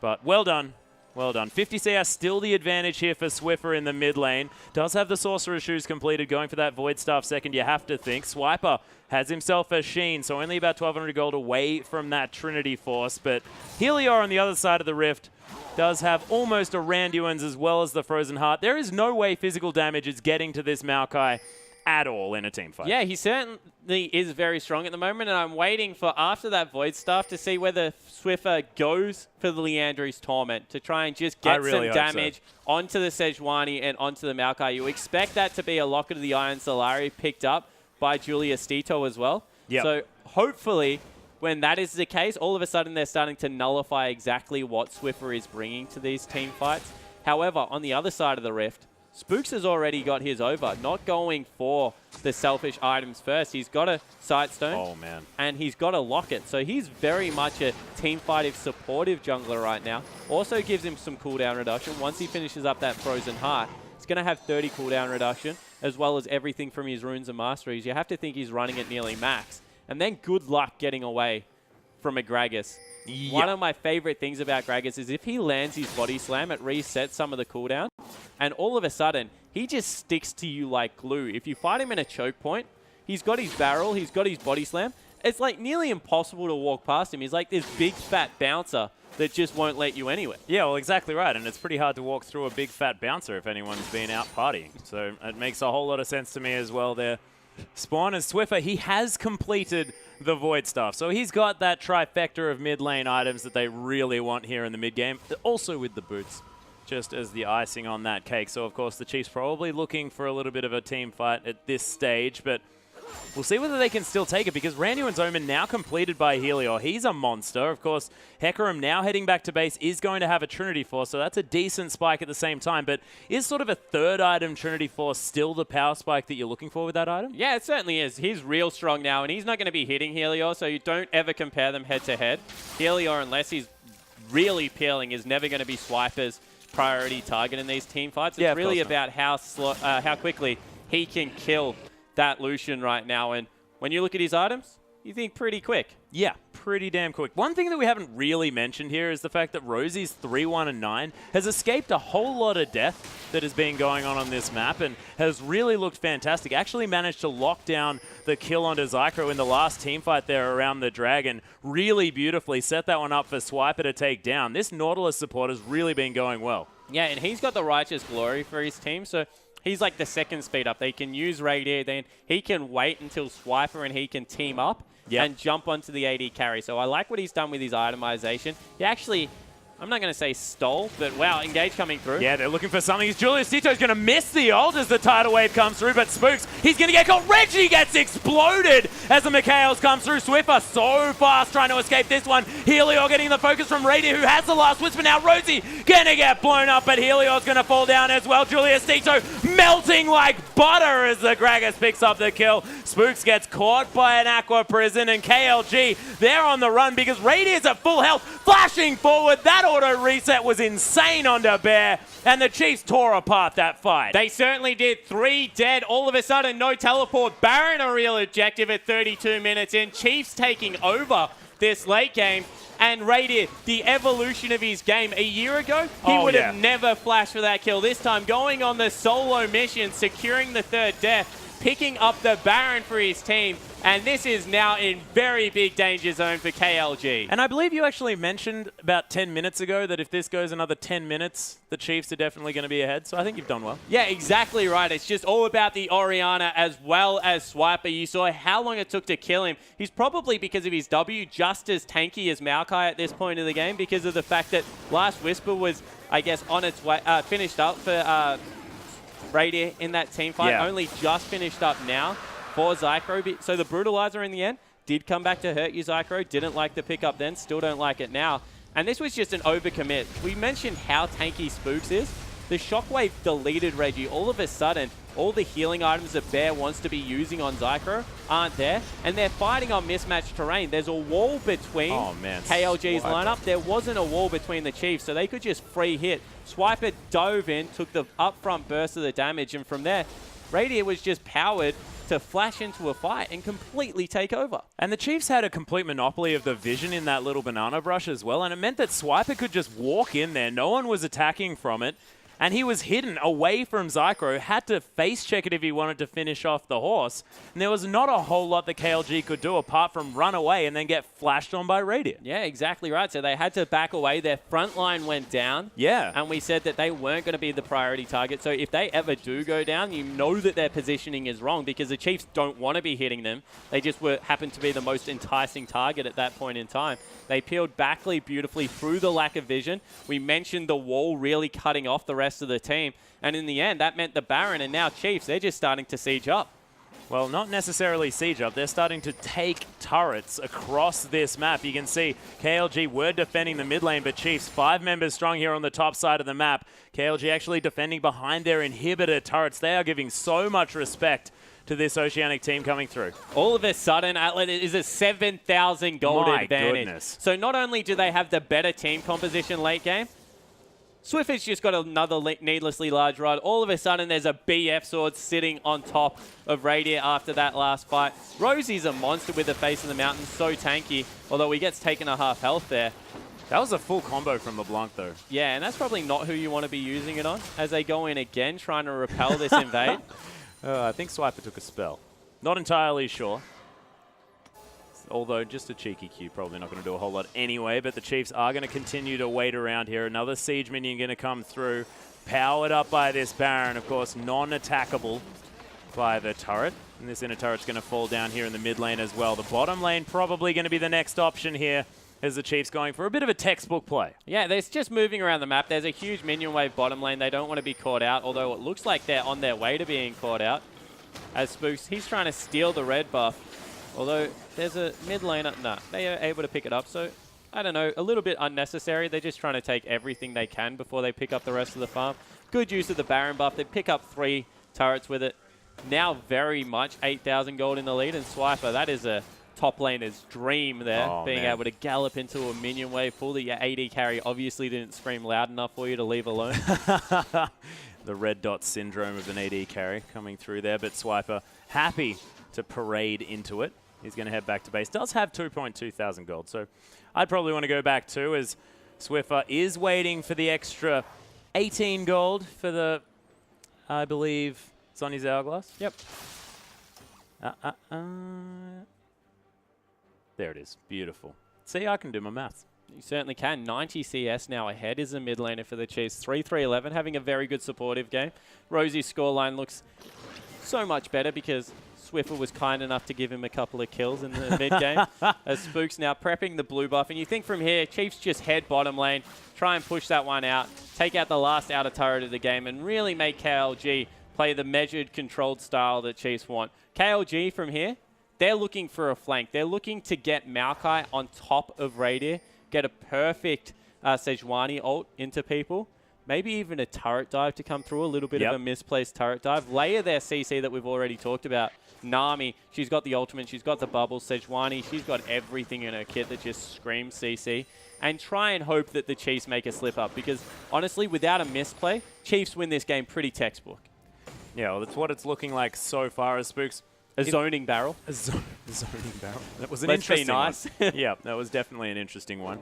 But well done. Well done. 50 CS still the advantage here for Swiffer in the mid lane. Does have the Sorcerer's Shoes completed, going for that Void Staff second, you have to think. Swiper has himself a Sheen, so only about 1,200 gold away from that Trinity Force. But Helior on the other side of the Rift does have almost a Randuin's as well as the Frozen Heart. There is no way physical damage is getting to this Maokai at all in a team fight. Yeah, he certainly is very strong at the moment, and I'm waiting for, after that Void Staff, to see whether Swiffer goes for the Leandri's Torment to try and just get some damage onto the Sejuani and onto the Maokai. You expect that to be a Locket of the Iron Solari picked up by Julius Tito as well. Yep. So hopefully, when that is the case, all of a sudden they're starting to nullify exactly what Swiffer is bringing to these team fights. However, on the other side of the Rift, Spooks has already got his over, not going for the selfish items first. He's got a Sightstone, and he's got a Locket. So he's very much a team-fighting, supportive jungler right now. Also gives him some cooldown reduction. Once he finishes up that Frozen Heart, he's going to have 30 cooldown reduction, as well as everything from his runes and masteries. You have to think he's running at nearly max. And then good luck getting away from a Gragas. Yep. One of my favorite things about Gragas is if he lands his body slam, it resets some of the cooldown, and all of a sudden, he just sticks to you like glue. If you fight him in a choke point, he's got his barrel, he's got his body slam. It's like nearly impossible to walk past him. He's like this big fat bouncer that just won't let you anywhere. Yeah, well, exactly right. And it's pretty hard to walk through a big fat bouncer if anyone's been out partying. So it makes a whole lot of sense to me as well there. Spawn and Swiffer, he has completed the Void Staff. So he's got that trifecta of mid lane items that they really want here in the mid game. Also with the boots, just as the icing on that cake. So of course the Chiefs probably looking for a little bit of a team fight at this stage, but we'll see whether they can still take it, because Randuin's Omen now completed by Helior. He's a monster. Of course, Hecarim now heading back to base is going to have a Trinity Force, so that's a decent spike at the same time. But is sort of a third item Trinity Force still the power spike that you're looking for with that item? Yeah, it certainly is. He's real strong now, and he's not going to be hitting Helior, so you don't ever compare them head-to-head. Helior, unless he's really peeling, is never going to be Swiper's priority target in these team fights. It's really about how quickly he can kill that Lucian right now. And when you look at his items, You think pretty quick? Yeah, pretty damn quick. One thing that we haven't really mentioned here is the fact that Rosie's 3-1-9 has escaped a whole lot of death that has been going on this map and has really looked fantastic. Actually managed to lock down the kill onto Zycro in the last team fight there around the Dragon really beautifully. Set that one up for Swiper to take down. This Nautilus support has really been going well. Yeah, and he's got the Righteous Glory for his team, so he's like the second speed up. They can use Radier, then he can wait until Swiper and he can team up and jump onto the AD carry. So I like what he's done with his itemization. He actually, I'm not going to say stole, but wow, Engage coming through. Yeah, they're looking for something. Julius Tito's going to miss the ult as the tidal wave comes through, but Spooks, he's going to get caught. Reggie gets exploded as the Mikhails comes through. Swiffer so fast trying to escape this one. Helior getting the focus from Radier, who has the last whisper. Now Rosie going to get blown up, but Helior's going to fall down as well. Julius Tito melting like butter as the Gragas picks up the kill. Spooks gets caught by an Aqua Prison, and KLG, they're on the run because Radier's at full health, flashing forward. That auto reset was insane onto Bear, and the Chiefs tore apart that fight. They certainly did. 3 dead. All of a sudden, no teleport. Baron a real objective at 32 minutes in. Chiefs taking over this late game. And Radier, the evolution of his game. A year ago, he would have never flashed for that kill. This time, going on the solo mission, securing the 3rd death, picking up the Baron for his team. And this is now in very big danger zone for KLG. And I believe you actually mentioned about 10 minutes ago that if this goes another 10 minutes, the Chiefs are definitely going to be ahead. So I think you've done well. Yeah, exactly right. It's just all about the Orianna as well as Swiper. You saw how long it took to kill him. He's probably, because of his W, just as tanky as Maokai at this point in the game because of the fact that Last Whisper was, I guess, on its way, finished up for Radier in that team fight. Yeah. Only just finished up now for Zycro. So the Brutalizer in the end did come back to hurt you, Zycro. Didn't like the pickup then, still don't like it now. And this was just an overcommit. We mentioned how tanky Spooks is. The Shockwave deleted Reggie. All of a sudden, all the healing items that Bear wants to be using on Zycro aren't there. And they're fighting on mismatched terrain. There's a wall between KLG's lineup. There wasn't a wall between the Chiefs, so they could just free hit. Swiper dove in, took the upfront burst of the damage, and from there, Radier was just powered to flash into a fight and completely take over. And the Chiefs had a complete monopoly of the vision in that little banana brush as well, and it meant that Swiper could just walk in there. No one was attacking from it, and he was hidden away from Zycro, had to face check it if he wanted to finish off the horse. And there was not a whole lot that KLG could do apart from run away and then get flashed on by Radier. Yeah, exactly right. So they had to back away. Their front line went down. Yeah. And we said that they weren't going to be the priority target. So if they ever do go down, you know that their positioning is wrong because the Chiefs don't want to be hitting them. They just happen to be the most enticing target at that point in time. They peeled Backley beautifully through the lack of vision. We mentioned the wall really cutting off the rest of the team. And in the end, that meant the Baron and now Chiefs, they're just starting to siege up. Well, not necessarily siege up. They're starting to take turrets across this map. You can see KLG were defending the mid lane, but Chiefs 5 members strong here on the top side of the map. KLG actually defending behind their inhibitor turrets. They are giving so much respect to this Oceanic team coming through. All of a sudden, Atlet is a 7,000 gold advantage. Goodness. So not only do they have the better team composition late game, Swiffer's just got another needlessly large rod. All of a sudden, there's a BF sword sitting on top of Radier after that last fight. Rosie's a monster with the face of the mountain, so tanky, although he gets taken a half health there. That was a full combo from LeBlanc, though. Yeah, and that's probably not who you want to be using it on, as they go in again, trying to repel this invade. I think Swiper took a spell. Not entirely sure. Although just a cheeky Q, probably not going to do a whole lot anyway, but the Chiefs are going to continue to wait around here. Another siege minion going to come through, powered up by this Baron, of course, non-attackable by the turret. And this inner turret's going to fall down here in the mid lane as well. The bottom lane probably going to be the next option here as the Chiefs going for a bit of a textbook play. Yeah, they're just moving around the map. There's a huge minion wave bottom lane. They don't want to be caught out, although it looks like they're on their way to being caught out. As Spooks, he's trying to steal the red buff. Although there's a mid laner, nah, they are able to pick it up. So, I don't know, a little bit unnecessary. They're just trying to take everything they can before they pick up the rest of the farm. Good use of the Baron buff. They pick up 3 turrets with it. Now very much 8,000 gold in the lead. And Swiper, that is a top laner's dream there. Being able to gallop into a minion wave full that your AD carry obviously didn't scream loud enough for you to leave alone. The red dot syndrome of an AD carry coming through there. But Swiper happy to parade into it. He's going to head back to base. Does have 2.2 thousand gold, so I'd probably want to go back too, as Swiffer is waiting for the extra 18 gold for the, I believe, Sonny's Hourglass. Yep. There it is. Beautiful. See, I can do my maths. You certainly can. 90 CS now ahead is the mid laner for the Chiefs. 3-3-11, having a very good supportive game. Rosie's scoreline looks so much better because Swiffer was kind enough to give him a couple of kills in the mid game. As Spook's now prepping the blue buff. And you think from here, Chiefs just head bottom lane, try and push that one out, take out the last outer turret of the game, and really make KLG play the measured, controlled style that Chiefs want. KLG from here, they're looking for a flank. They're looking to get Maokai on top of Radier, get a perfect Sejuani ult into people, maybe even a turret dive to come through, a little bit of a misplaced turret dive. Layer their CC that we've already talked about. Nami, she's got the ultimate, she's got the bubbles. Sejuani, she's got everything in her kit that just screams CC. And try and hope that the Chiefs make a slip up, because honestly, without a misplay, Chiefs win this game pretty textbook. Yeah, well, that's what it's looking like so far as Spooks. A zoning barrel. A zoning barrel. That was an Let's be interesting nice. one. Yeah, that was definitely an interesting one.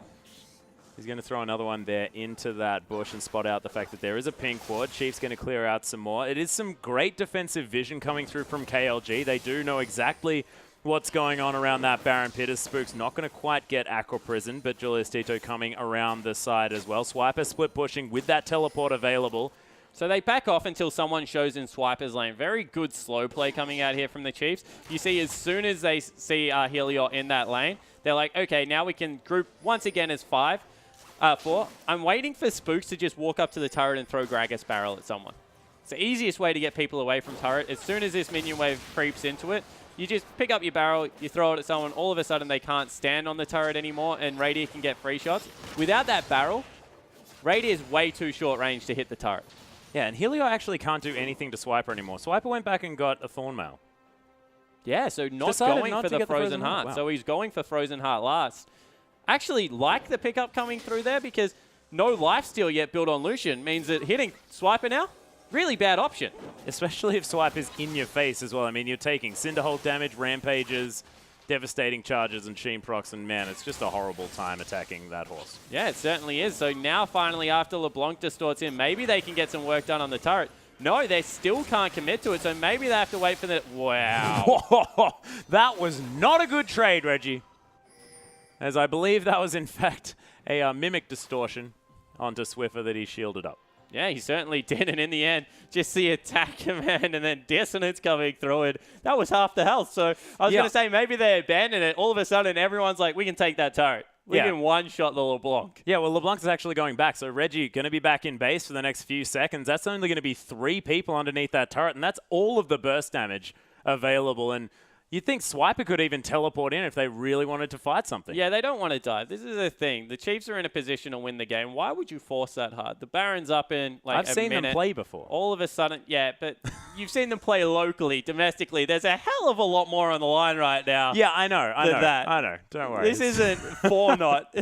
He's going to throw another one there into that bush and spot out the fact that there is a pink ward. Chief's going to clear out some more. It is some great defensive vision coming through from KLG. They do know exactly what's going on around that Baron pit, as Spook's not going to quite get Aqua Prison, but Julius Tito coming around the side as well. Swiper split pushing with that teleport available. So they back off until someone shows in Swiper's lane. Very good slow play coming out here from the Chiefs. You see, as soon as they see Helios in that lane, they're like, okay, now we can group once again as 4. I'm waiting for Spooks to just walk up to the turret and throw Gragas Barrel at someone. It's the easiest way to get people away from turret. As soon as this minion wave creeps into it, you just pick up your barrel, you throw it at someone, all of a sudden they can't stand on the turret anymore, and Radier can get free shots. Without that barrel, Radier is way too short range to hit the turret. Yeah, and Helio actually can't do anything to Swiper anymore. Swiper went back and got a Thornmail. Yeah, so not Decided going not for to the get Frozen Heart. Wow. So he's going for Frozen Heart last. Actually like the pickup coming through there, because no lifesteal yet built on Lucian means that hitting Swiper now, really bad option. Especially if Swiper's in your face as well. I mean, you're taking Cinderhold damage, Rampages, devastating charges, and Sheen procs, and man, it's just a horrible time attacking that horse. Yeah, it certainly is. So now finally after LeBlanc distorts in, maybe they can get some work done on the turret. No, they still can't commit to it, so maybe they have to wait for the... Wow. That was not a good trade, Reggie. As I believe that was, in fact, a Mimic distortion onto Swiffer that he shielded up. Yeah, he certainly did, and in the end, just the attack command and then Dissonance coming through it. That was half the health, so I was going to say maybe they abandoned it. All of a sudden, everyone's like, we can take that turret. We can one-shot the LeBlanc. Yeah, well, LeBlanc is actually going back, so Reggie going to be back in base for the next few seconds. That's only going to be 3 people underneath that turret, and that's all of the burst damage available, and you'd think Swiper could even teleport in if they really wanted to fight something. Yeah, they don't want to dive. This is the thing. The Chiefs are in a position to win the game. Why would you force that hard? The Baron's up in like I've seen minute. them play before. All of a sudden, yeah, but you've seen them play locally, domestically. There's a hell of a lot more on the line right now. Yeah, I know. I know. Don't worry. This isn't 4-not.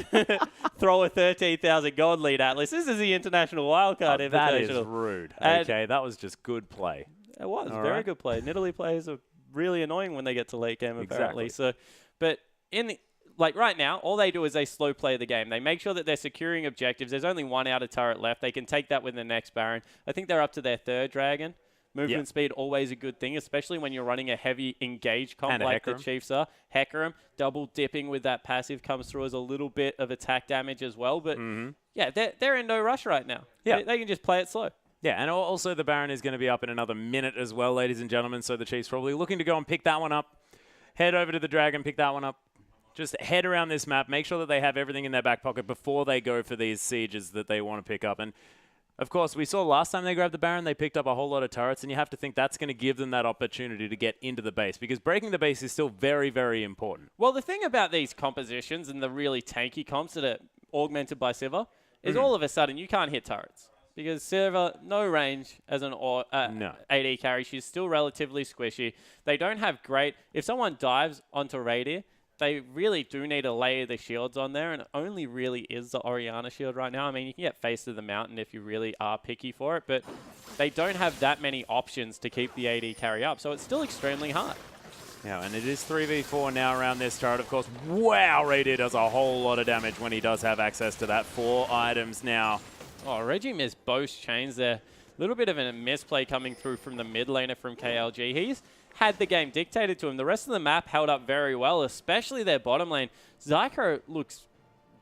Throw a 13,000 gold lead Atlas. This is the International Wildcard Invitational. That is rude. Okay, that was just good play. It was. Very good play. Nidalee players are really annoying when they get to late game, apparently. Exactly. So, but right now, all they do is they slow play the game. They make sure that they're securing objectives. There's only 1 outer turret left. They can take that with the next Baron. I think they're up to their 3rd Dragon. Movement speed, always a good thing, especially when you're running a heavy engage comp like the Chiefs are. Hecarim, double dipping with that passive comes through as a little bit of attack damage as well. But yeah, they're in no rush right now. Yeah. They can just play it slow. Yeah, and also the Baron is going to be up in another minute as well, ladies and gentlemen, so the Chiefs probably looking to go and pick that one up. Head over to the Dragon, pick that one up. Just head around this map, make sure that they have everything in their back pocket before they go for these sieges that they want to pick up. And, of course, we saw last time they grabbed the Baron, they picked up a whole lot of turrets, and you have to think that's going to give them that opportunity to get into the base, because breaking the base is still very, very important. Well, the thing about these compositions and the really tanky comps that are augmented by Sivir is all of a sudden you can't hit turrets. Because Sivir, no range as an AD carry. She's still relatively squishy. They don't have great... If someone dives onto Radier, they really do need to layer the shields on there, and it only really is the Orianna shield right now. I mean, you can get Face of the Mountain if you really are picky for it, but they don't have that many options to keep the AD carry up, so it's still extremely hard. Yeah, and it is 3v4 now around this turret, of course. Wow, Radiant does a whole lot of damage when he does have access to that. 4 items now. Oh, Reggie missed both chains there. A little bit of a misplay coming through from the mid laner from KLG. He's had the game dictated to him. The rest of the map held up very well, especially their bottom lane. Zyko looks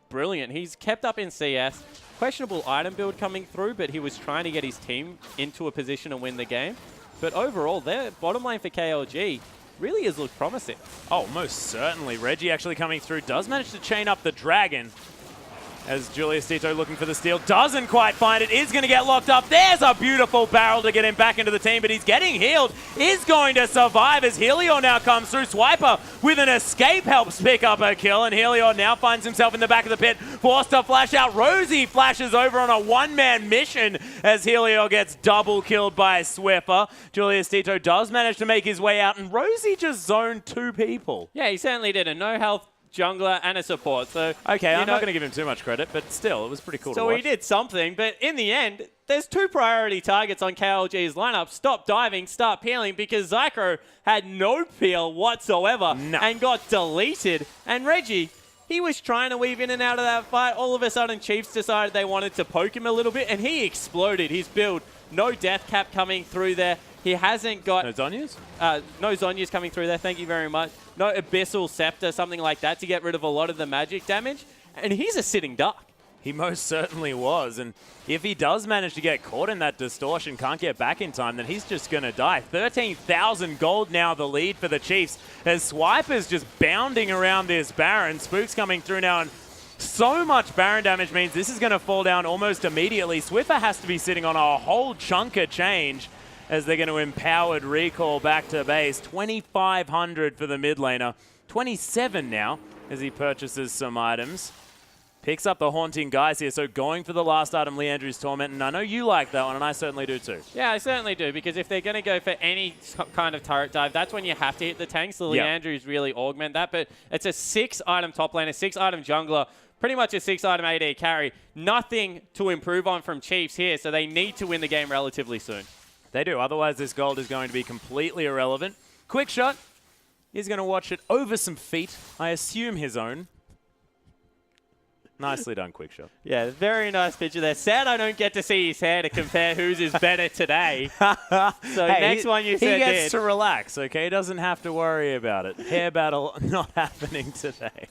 brilliant. He's kept up in CS. Questionable item build coming through, but he was trying to get his team into a position to win the game. But overall, their bottom lane for KLG really has looked promising. Oh, most certainly. Reggie actually coming through does manage to chain up the dragon. As Julius Tito looking for the steal, doesn't quite find it, is going to get locked up. There's a beautiful barrel to get him back into the team, but he's getting healed, is going to survive as Helior now comes through. Swiper with an escape helps pick up a kill, and Helior now finds himself in the back of the pit, forced to flash out. Rosie flashes over on a one-man mission as Helior gets double killed by Swiffer. Julius Tito does manage to make his way out, and Rosie just zoned 2 people. Yeah, he certainly did. A no-health jungler and a support. So okay, I'm not going to give him too much credit, but still, it was pretty cool to watch. So he did something, but in the end, there's 2 priority targets on KLG's lineup. Stop diving, start peeling, because Zyko had no peel whatsoever and got deleted. And Reggie, he was trying to weave in and out of that fight. All of a sudden, Chiefs decided they wanted to poke him a little bit, and he exploded. His build, no death cap coming through there. He hasn't got... No Zonyas? No Zonyas coming through there, thank you very much. No Abyssal Scepter, something like that to get rid of a lot of the magic damage. And he's a sitting duck. He most certainly was. And if he does manage to get caught in that distortion, can't get back in time, then he's just going to die. 13,000 gold now the lead for the Chiefs as Swiper's just bounding around this Baron. Spook's coming through now, and so much Baron damage means this is going to fall down almost immediately. Swiffer has to be sitting on a whole chunk of change as they're going to empowered recall back to base. 2,500 for the mid laner. 27 now as he purchases some items. Picks up the Haunting Guys here, so going for the last item, Leandru's Torment, and I know you like that one, and I certainly do too. Yeah, I certainly do, because if they're going to go for any kind of turret dive, that's when you have to hit the tanks. The Leandrus really augment that, but it's a 6-item top laner, 6-item jungler, pretty much a 6-item AD carry. Nothing to improve on from Chiefs here, so they need to win the game relatively soon. They do, otherwise this gold is going to be completely irrelevant. Quick shot. He's going to watch it over some feet, I assume his own. Nicely done, quick shot. Yeah, very nice picture there. Sad I don't get to see his hair to compare whose is better today. So hey, next one you said he gets to relax, okay? He doesn't have to worry about it. Hair battle not happening today.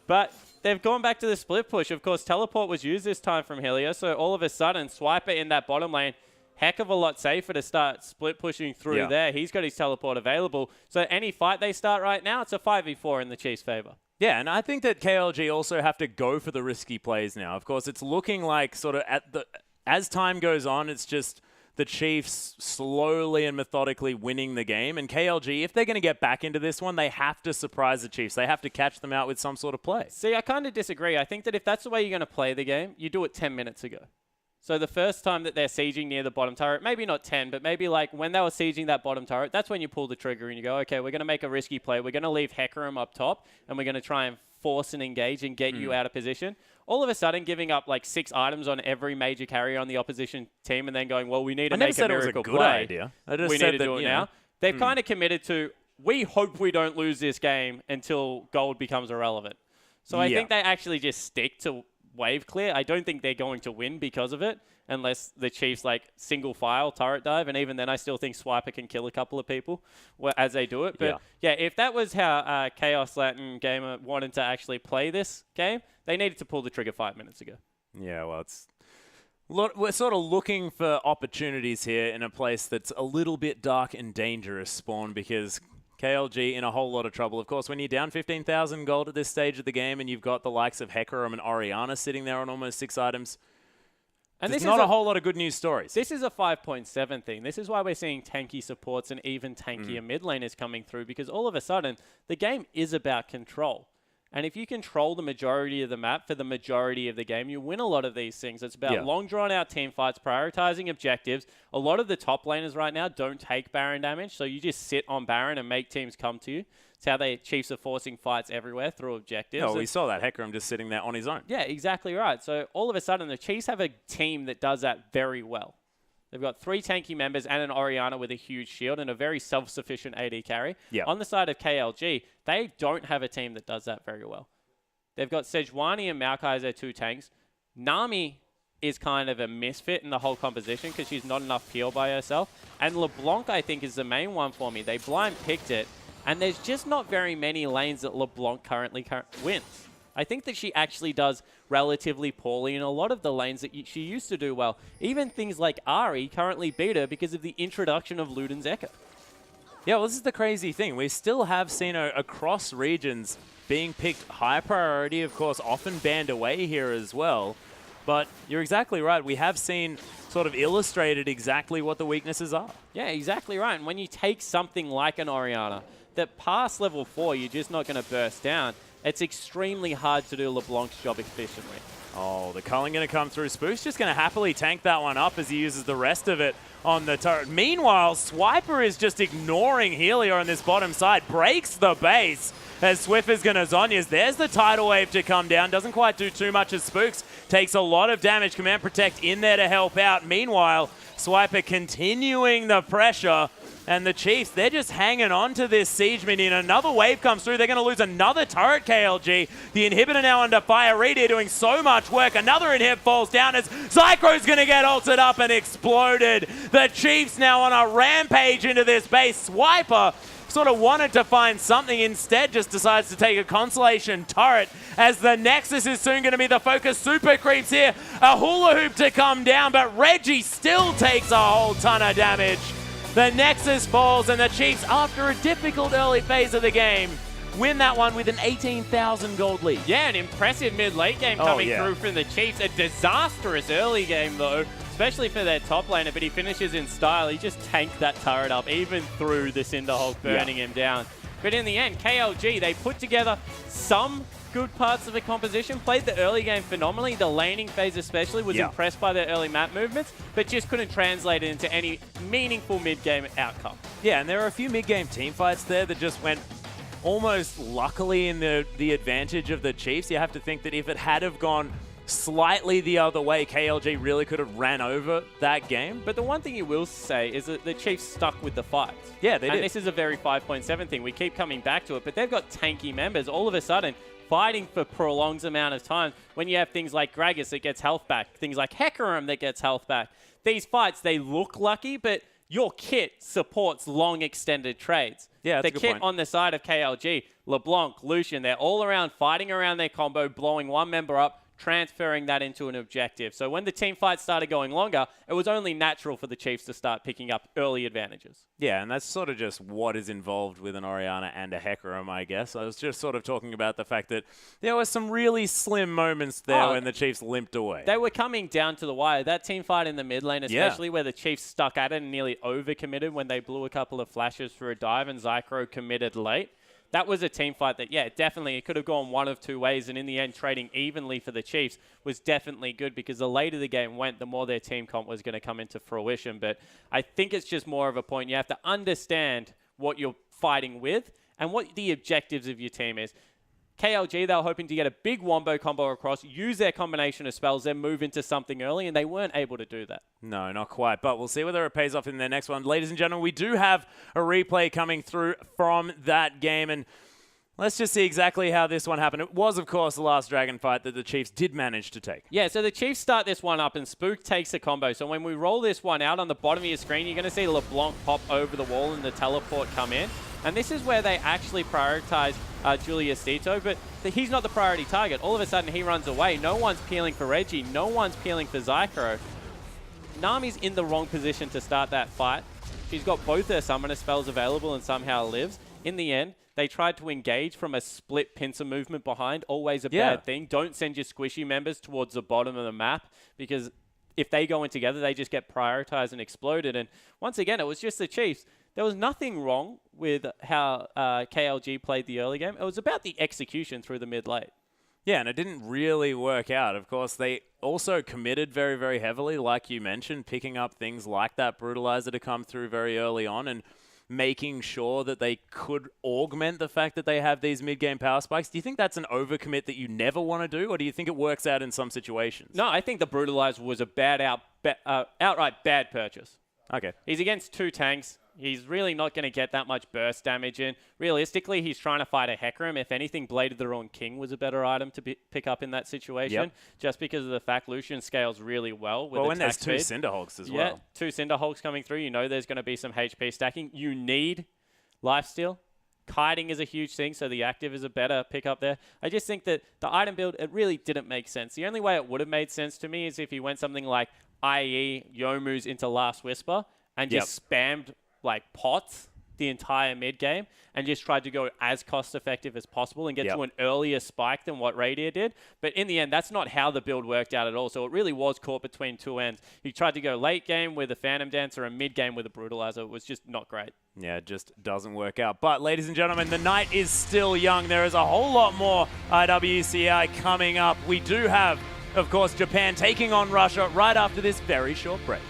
But they've gone back to the split push. Of course, teleport was used this time from Helios, so all of a sudden, Swiper in that bottom lane, heck of a lot safer to start split pushing through there. He's got his teleport available. So any fight they start right now, it's a 5v4 in the Chiefs' favor. Yeah, and I think that KLG also have to go for the risky plays now. Of course, it's looking like sort of as time goes on, it's just the Chiefs slowly and methodically winning the game. And KLG, if they're going to get back into this one, they have to surprise the Chiefs. They have to catch them out with some sort of play. See, I kind of disagree. I think that if that's the way you're going to play the game, you do it 10 minutes ago. So the first time that they're sieging near the bottom turret, maybe not 10, but maybe like when they were sieging that bottom turret, that's when you pull the trigger and you go, okay, we're going to make a risky play. We're going to leave Hecarim up top, and we're going to try and force and engage and get you out of position. All of a sudden, giving up like 6 items on every major carrier on the opposition team and then going, well, we need to make a miracle play. Idea. I just we said need to do it now. They've kind of committed to, we hope we don't lose this game until gold becomes irrelevant. So I think they actually just stick to wave clear. I don't think they're going to win because of it, unless the Chiefs like single file turret dive, and even then I still think Swiper can kill a couple of people as they do it. But yeah, if that was how Chaos Latin Gamer wanted to actually play this game, they needed to pull the trigger 5 minutes ago. Yeah, well, we're sort of looking for opportunities here in a place that's a little bit dark and dangerous, Spawn, because KLG in a whole lot of trouble. Of course, when you're down 15,000 gold at this stage of the game and you've got the likes of Hecarim and Orianna sitting there on almost 6 items, and there's not a whole lot of good news stories. This is a 5.7 thing. This is why we're seeing tanky supports and even tankier mid laners coming through, because all of a sudden, the game is about control. And if you control the majority of the map for the majority of the game, you win a lot of these things. It's about long, drawn-out team fights, prioritizing objectives. A lot of the top laners right now don't take Baron damage, so you just sit on Baron and make teams come to you. It's how the Chiefs are forcing fights everywhere through objectives. Oh, we saw that. Hecarim just sitting there on his own. Yeah, exactly right. So all of a sudden, the Chiefs have a team that does that very well. They've got 3 tanky members and an Orianna with a huge shield and a very self-sufficient AD carry. Yeah. On the side of KLG, they don't have a team that does that very well. They've got Sejuani and Maokai as their 2 tanks. Nami is kind of a misfit in the whole composition because she's not enough peel by herself. And LeBlanc, I think, is the main one for me. They blind picked it, and there's just not very many lanes that LeBlanc currently wins. I think that she actually does relatively poorly in a lot of the lanes that she used to do well. Even things like Ahri currently beat her because of the introduction of Luden's Echo. Yeah, well, this is the crazy thing. We still have seen across regions being picked high priority, of course, often banned away here as well. But you're exactly right. We have seen sort of illustrated exactly what the weaknesses are. Yeah, exactly right. And when you take something like an Orianna, that past level 4, you're just not going to burst down. It's extremely hard to do LeBlanc's job efficiently. Oh, the culling going to come through. Spook's just going to happily tank that one up as he uses the rest of it on the turret. Meanwhile, Swiper is just ignoring Helia on this bottom side. Breaks the base as Swift is going to Zhonya's. There's the tidal wave to come down. Doesn't quite do too much as Spooks takes a lot of damage. Command Protect in there to help out. Meanwhile, Swiper continuing the pressure. And the Chiefs, they're just hanging on to this siege minion. Another wave comes through. They're going to lose another turret, KLG. The inhibitor now under fire. Reed doing so much work. Another inhib falls down as Zychro's going to get ulted up and exploded. The Chiefs now on a rampage into this base. Swiper sort of wanted to find something, instead just decides to take a consolation turret as the Nexus is soon going to be the focus. Super creeps here. A hula hoop to come down, but Reggie still takes a whole ton of damage. The Nexus falls, and the Chiefs, after a difficult early phase of the game, win that one with an 18,000 gold lead. Yeah, an impressive mid-late game coming through from the Chiefs. A disastrous early game, though, especially for their top laner, but he finishes in style. He just tanked that turret up, even through the Cinderhulk burning him down. But in the end, KLG, they put together some good parts of the composition, played the early game phenomenally. The laning phase especially was impressed by their early map movements, but just couldn't translate it into any meaningful mid-game outcome. Yeah, and there are a few mid-game team fights there that just went almost luckily in the advantage of the Chiefs. You have to think that if it had have gone slightly the other way, KLG really could have ran over that game. But the one thing you will say is that the Chiefs stuck with the fights. Yeah, they did. And this is a very 5.7 thing. We keep coming back to it, but they've got tanky members. All of a sudden, fighting for prolonged amount of time, when you have things like Gragas that gets health back, things like Hecarim that gets health back. These fights, they look lucky, but your kit supports long extended trades. Yeah, that's the a good kit point. on the side of KLG, LeBlanc, Lucian, they're all around fighting around their combo, blowing one member up, transferring that into an objective. So when the team fights started going longer, it was only natural for the Chiefs to start picking up early advantages. Yeah, and that's sort of just what is involved with an Orianna and a Hecarim, I guess. I was just sort of talking about the fact that there were some really slim moments there when the Chiefs limped away. They were coming down to the wire. That team fight in the mid lane, especially where the Chiefs stuck at it and nearly overcommitted when they blew a couple of flashes for a dive and Zychro committed late. That was a team fight that, yeah, definitely it could have gone one of two ways, and in the end, trading evenly for the Chiefs was definitely good because the later the game went, the more their team comp was going to come into fruition. But I think it's just more of a point. You have to understand what you're fighting with and what the objectives of your team is. KLG, they were hoping to get a big wombo combo across, use their combination of spells, then move into something early, and they weren't able to do that. No, not quite, but we'll see whether it pays off in their next one. Ladies and gentlemen, we do have a replay coming through from that game, and let's just see exactly how this one happened. It was, of course, the last Dragon fight that the Chiefs did manage to take. Yeah, so the Chiefs start this one up, and Spook takes a combo. So when we roll this one out on the bottom of your screen, you're going to see LeBlanc pop over the wall and the teleport come in. And this is where they actually prioritize Julius Dito, but he's not the priority target. All of a sudden, he runs away. No one's peeling for Reggie. No one's peeling for Zychro. Nami's in the wrong position to start that fight. She's got both her summoner spells available and somehow lives. In the end, they tried to engage from a split pincer movement behind. Always a bad thing. Don't send your squishy members towards the bottom of the map because if they go in together, they just get prioritized and exploded. And once again, it was just the Chiefs. There was nothing wrong with how KLG played the early game. It was about the execution through the mid-late. Yeah, and it didn't really work out. Of course, they also committed very, very heavily, like you mentioned, picking up things like that Brutalizer to come through very early on and making sure that they could augment the fact that they have these mid-game power spikes. Do you think that's an overcommit that you never want to do, or do you think it works out in some situations? No, I think the Brutalizer was a bad outright bad purchase. Okay. He's against 2 tanks. He's really not going to get that much burst damage in. Realistically, he's trying to fight a Hecarim. If anything, Blade of the Ruined King was a better item to pick up in that situation, just because of the fact Lucian scales really well with when there's speed. 2 Cinderhulks as well. well. 2 Cinderhulks coming through. You know there's going to be some HP stacking. You need lifesteal. Kiting is a huge thing, so the active is a better pickup there. I just think that the item build, it really didn't make sense. The only way it would have made sense to me is if he went something like IE, Youmuu's into Last Whisper, and just spammed like pots the entire mid game and just tried to go as cost effective as possible and get to an earlier spike than what Radier did. But in the end, that's not how the build worked out at all. So it really was caught between 2 ends. He tried to go late game with a Phantom Dancer and mid game with a Brutalizer. It was just not great. Yeah, it just doesn't work out. But ladies and gentlemen, the night is still young. There is a whole lot more IWCI coming up. We do have, of course, Japan taking on Russia right after this very short break.